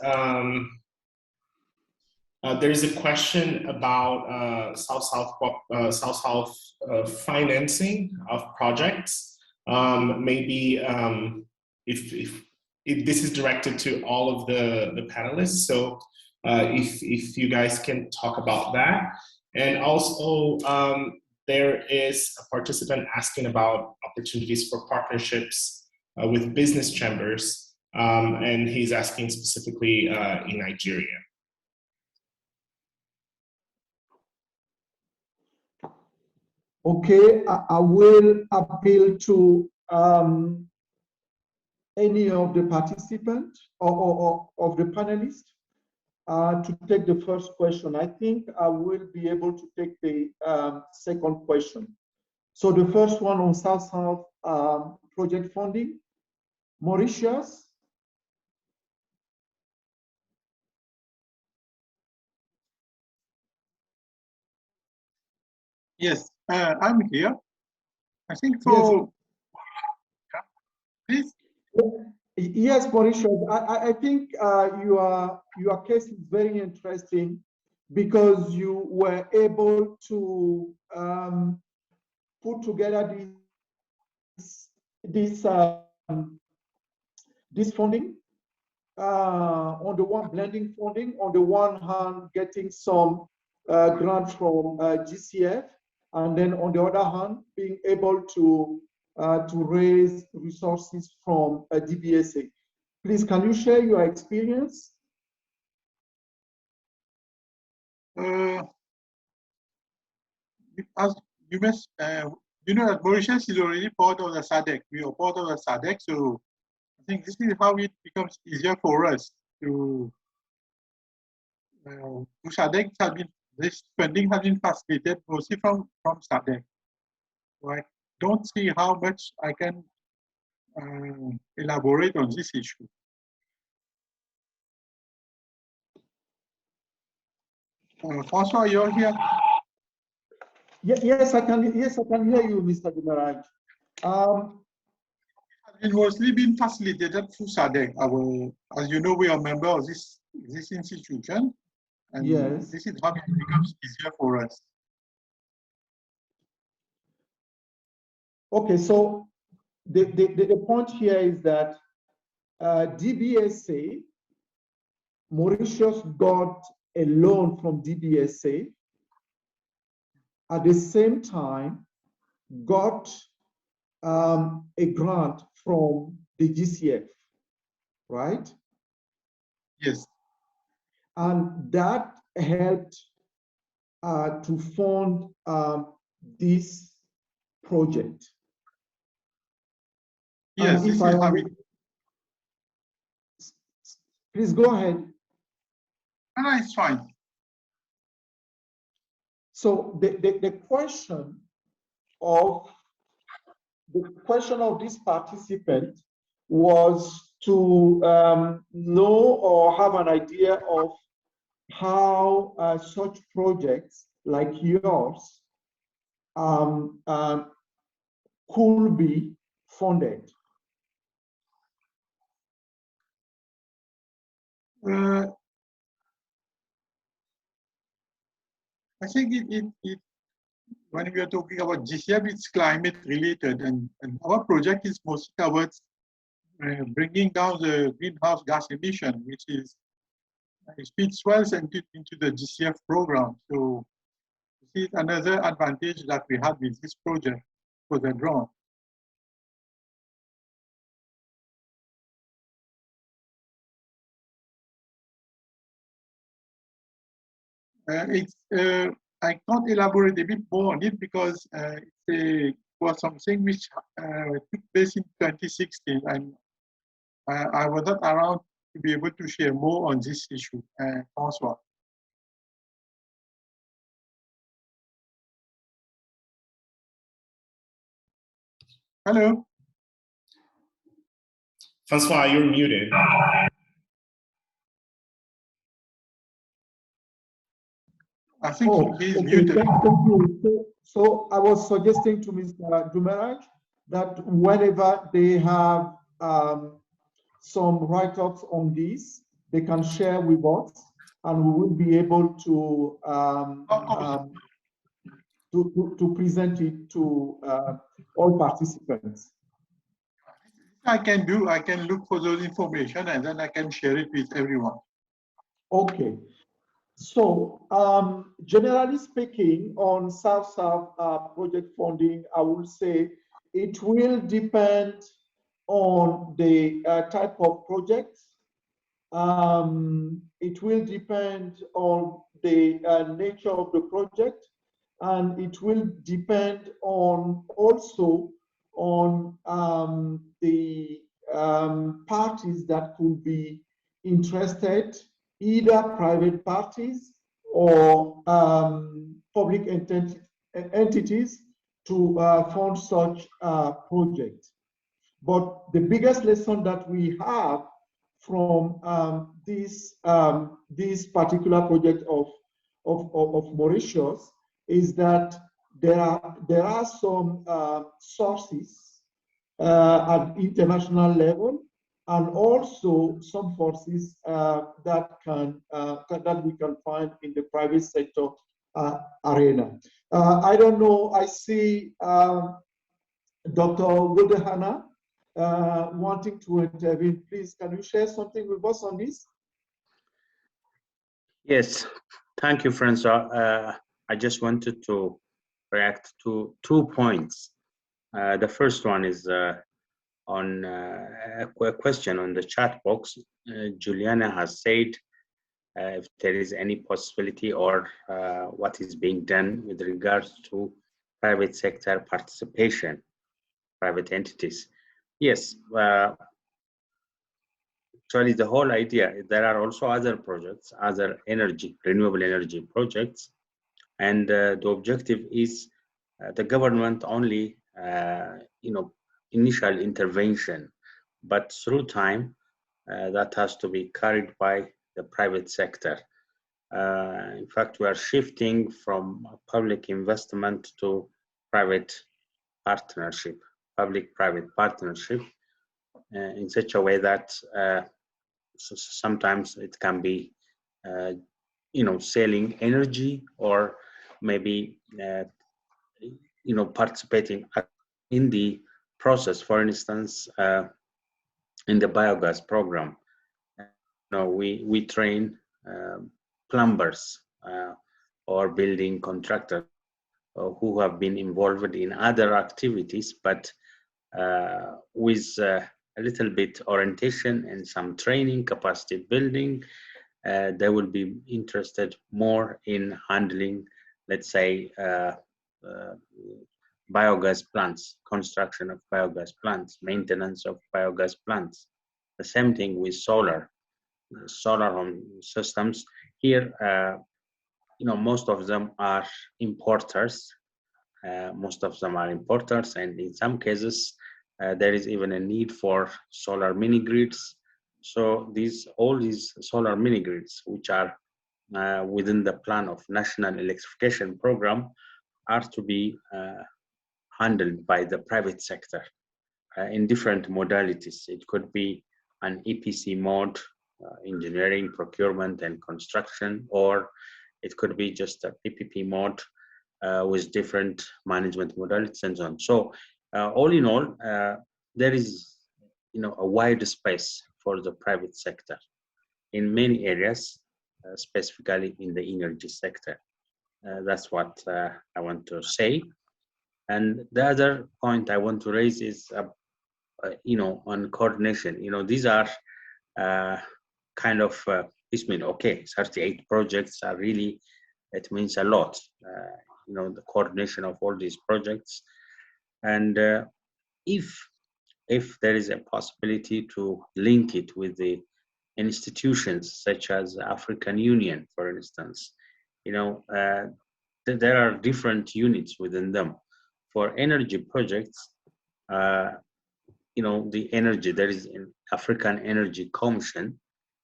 there is a question about South-South financing of projects. Maybe if this is directed to all of the panelists, so if you guys can talk about that. And also, there is a participant asking about opportunities for partnerships with business chambers, and he's asking specifically in Nigeria. Okay, I will appeal to any of the participants or of the panelists to take the first question. I think I will be able to take the second question. So the first one on South-South project funding, Mauritius. Yes, I'm here. I think for please. Yes, Mauritius. I think your case is very interesting because you were able to put together this funding. On the one, blending funding. On the one hand, getting some grant from GCF, and then on the other hand, being able to raise resources from DBSA. Please, can you share your experience? As you must, you know that Mauritius is already part of the SADC. We are part of the SADC, so I think this is how it becomes easier for us to SADC has been, this funding has been facilitated mostly from SADC. So I don't see how much I can elaborate on this issue. François, you're here? Yes, I can. Yes, I can hear you, Mr. Gumaraj. It mostly been facilitated through SADC. As you know, we are a member of this institution, and yes, this is how it becomes easier for us. Okay, so the point here is that DBSA, Mauritius got a loan from DBSA, at the same time got a grant from the GCF, right? Yes. And that helped to fund this project. Yes, if I please go ahead. No, it's fine. So the question of this participant was to know or have an idea of how such projects like yours could be funded? I think when we are talking about GCF, it's climate related, and our project is mostly towards bringing down the greenhouse gas emission, which fits well into the GCF program. So this is another advantage that we have with this project for the drone. I can't elaborate a bit more on it because it was something which took place in 2016, and I was not around to be able to share more on this issue. François. Hello. François, you're muted. I think he's okay, muted. Thank you. So I was suggesting to Mr. Dumeraj that whenever they have some write-ups on this, they can share with us, and we will be able to to present it to all participants. I can look for those information and then I can share it with everyone. Okay. So generally speaking, on South-South project funding, I would say it will depend on the type of project. It will depend on the nature of the project, and it will depend on also on the parties that could be interested, either private parties or public entities to fund such projects. But the biggest lesson that we have from this particular project of Mauritius is that there are some sources at international level, and also some forces that we can find in the private sector arena. I don't know. I see Dr. Ahuna wanting to intervene. Please, can you share something with us on this? Yes, thank you, Francois. I just wanted to react to 2 points. The first one is on a question on the chat box. Juliana has said if there is any possibility or what is being done with regards to private sector participation, private entities. Yes, actually the whole idea, there are also other projects, other renewable energy projects, and the objective is the government only, initial intervention, but through time, that has to be carried by the private sector. In fact, we are shifting from public investment to private partnership, public-private partnership, in such a way that sometimes it can be, selling energy, or maybe, participating in the process. For instance, in the biogas program, we train plumbers or building contractors who have been involved in other activities, but with a little bit orientation and some training, capacity building, they will be interested more in handling, let's say, biogas plants, construction of biogas plants, maintenance of biogas plants. The same thing with solar home systems. Here, most of them are importers. And in some cases, there is even a need for solar mini grids. So all these solar mini grids, which are within the plan of National Electrification Program, are to be handled by the private sector in different modalities. It could be an EPC mode, engineering, procurement, and construction, or it could be just a PPP mode with different management modalities and so on. So all in all, there is a wide space for the private sector in many areas, specifically in the energy sector. That's what I want to say. And the other point I want to raise is, on coordination. These are kind of okay, 38 projects are really, it means a lot. The coordination of all these projects, and if there is a possibility to link it with the institutions such as the African Union, for instance, there are different units within them. For energy projects, the energy, there is an African Energy Commission,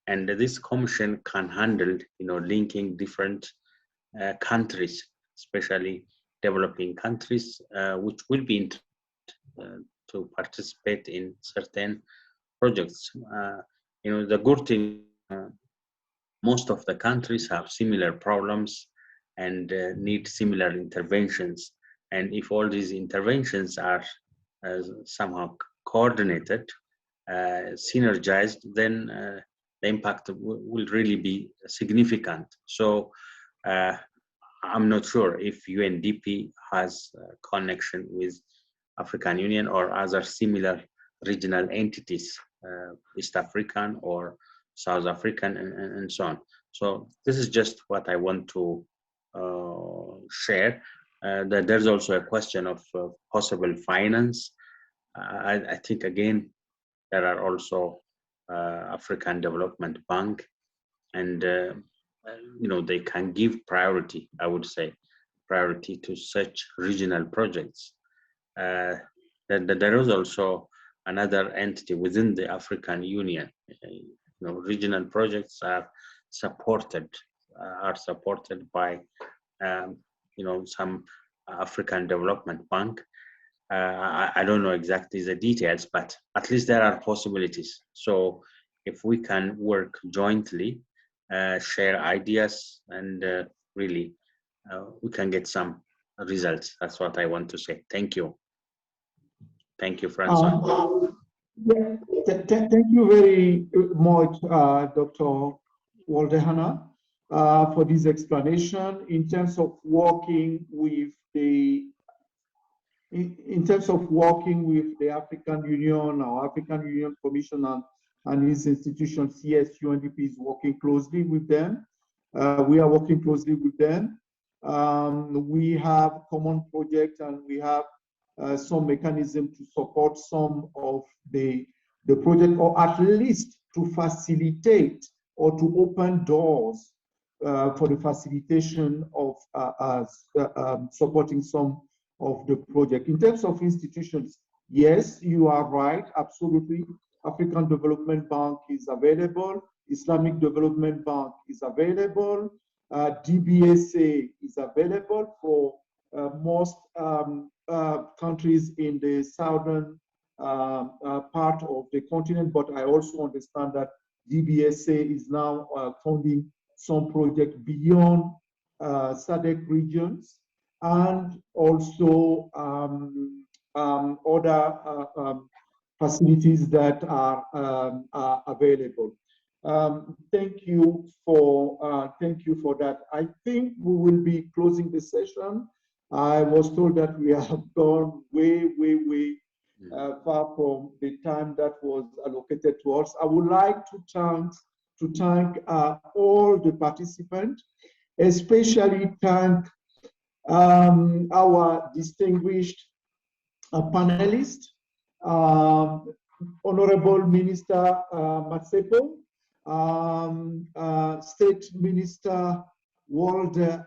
and this commission can handle, linking different countries, especially developing countries, which will be to participate in certain projects. The good thing, most of the countries have similar problems and need similar interventions. And if all these interventions are somehow coordinated, synergized, then the impact will really be significant. So I'm not sure if UNDP has a connection with African Union or other similar regional entities, East African or South African, and so on. So this is just what I want to share. That there's also a question of possible finance. I think, again, there are also African Development Bank, and they can give priority, I would say, priority to such regional projects. There is also another entity within the African Union. Regional projects are supported by some African Development Bank. I don't know exactly the details, but at least there are possibilities. So if we can work jointly, share ideas, and really we can get some results. That's what I want to say. Thank you. Thank you, Francois. Thank you very much, Dr. Waldehana, for this explanation in terms of working with the African Union or African Union Commission and its institutions. Yes, UNDP is working closely with them. We are working closely with them. We have common projects, and we have some mechanism to support some of the project, or at least to facilitate or to open doors for the facilitation of supporting some of the project. In terms of institutions, yes, you are right, absolutely. African Development Bank is available, Islamic Development Bank is available, DBSA is available for most countries in the southern part of the continent, but I also understand that DBSA is now funding some projects beyond SADC regions, and also other facilities that are available. Thank you for that. I think we will be closing the session. I was told that we have gone way far from the time that was allocated to us. I would like to thank all the participants, especially thank our distinguished panelists, Honorable Minister Matsepo, State Minister Waldehana,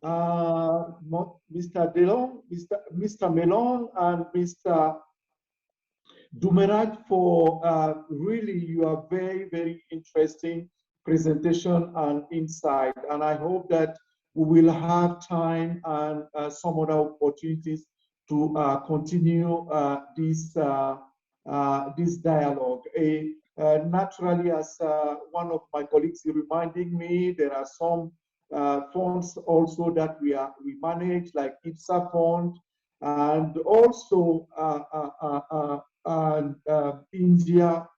Mr. Delon, Mr. Melon, and Mr. Dumeraj for really your very interesting presentation and insight. And I hope that we will have time and some other opportunities to continue this dialogue. Naturally, as one of my colleagues is reminding me, there are some funds also that we manage, like IPSA fund, and also India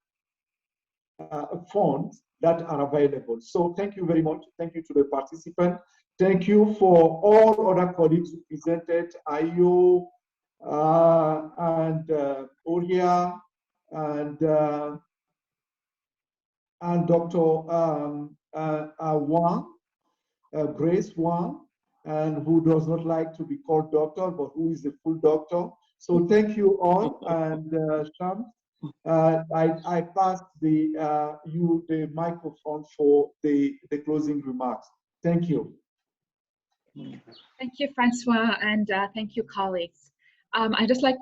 funds that are available. So thank you very much. Thank you to the participants. Thank you for all other colleagues who presented, Ayo and Oria and Dr. Wang, Grace Wang, and who does not like to be called doctor, but who is a full doctor. So thank you all, and Shams, I pass the microphone for the closing remarks. Thank you. Thank you, Francois, and thank you, colleagues. I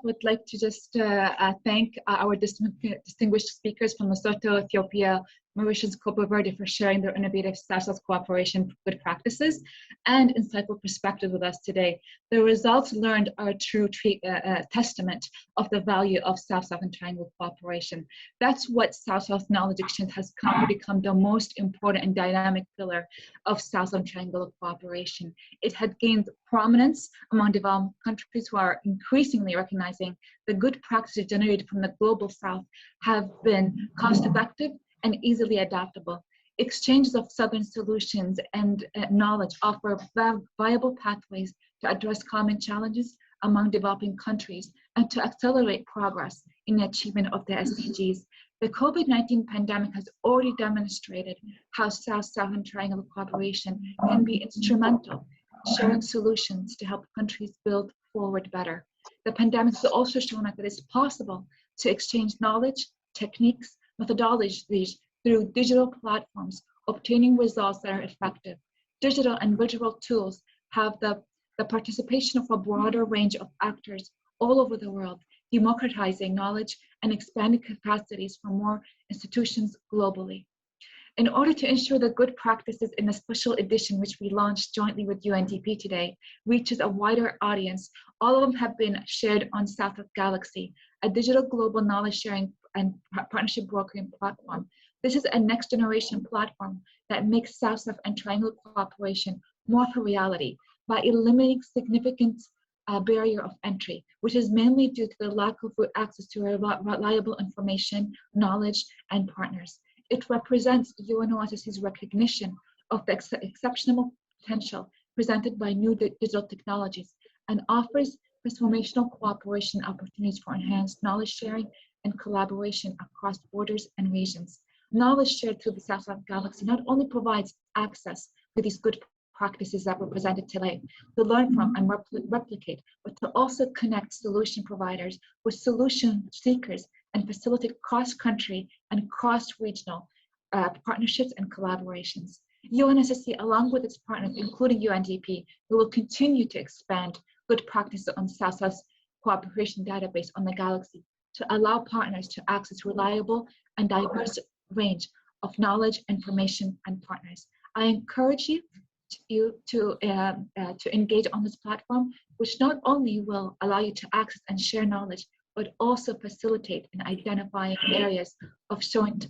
would like to thank our distinguished speakers from Lesotho, Ethiopia, Mauritius, Cape Verde for sharing their innovative South-South cooperation good practices and insightful perspectives with us today. The results learned are a true testament of the value of South-South and Triangle cooperation. That's what South-South knowledge exchange has come to become the most important and dynamic pillar of South-South Triangle cooperation. It had gained prominence among developed countries who are increasingly recognizing the good practices generated from the global South have been cost-effective and easily adaptable. Exchanges of Southern solutions and knowledge offer viable pathways to address common challenges among developing countries and to accelerate progress in the achievement of the SDGs. The COVID-19 pandemic has already demonstrated how South-Southern Triangle cooperation can be instrumental in sharing solutions to help countries build forward better. The pandemic has also shown us that it's possible to exchange knowledge, techniques, methodologies through digital platforms, obtaining results that are effective. Digital and virtual tools have the participation of a broader range of actors all over the world, democratizing knowledge and expanding capacities for more institutions globally. In order to ensure that good practices in a special edition, which we launched jointly with UNDP today, reaches a wider audience, all of them have been shared on South of Galaxy, a digital global knowledge sharing and partnership brokering platform. This is a next generation platform that makes South-South and Triangle cooperation more of a reality by eliminating significant barrier of entry, which is mainly due to the lack of access to reliable information, knowledge, and partners. It represents UNOSSC's recognition of the exceptional potential presented by new digital technologies and offers transformational cooperation opportunities for enhanced knowledge sharing and collaboration across borders and regions. Knowledge shared through the South-South Galaxy not only provides access to these good practices that were presented today to learn from and replicate, but to also connect solution providers with solution seekers and facilitate cross-country and cross-regional partnerships and collaborations. UNSSC, along with its partners, including UNDP, we will continue to expand good practices on South-South cooperation database on the Galaxy to allow partners to access reliable and diverse range of knowledge, information, and partners. I encourage you to engage on this platform, which not only will allow you to access and share knowledge, but also facilitate in identifying areas of joint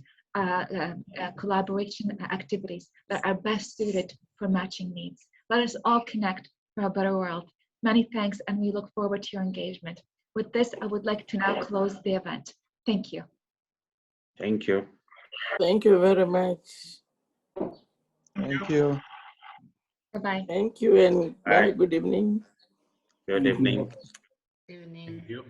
collaboration activities that are best suited for matching needs. Let us all connect for a better world. Many thanks, and we look forward to your engagement. With this, I would like to now close the event. Thank you. Thank you. Thank you very much. Thank you. Bye-bye. Thank you, and very good evening. Good evening. Good evening. Thank you.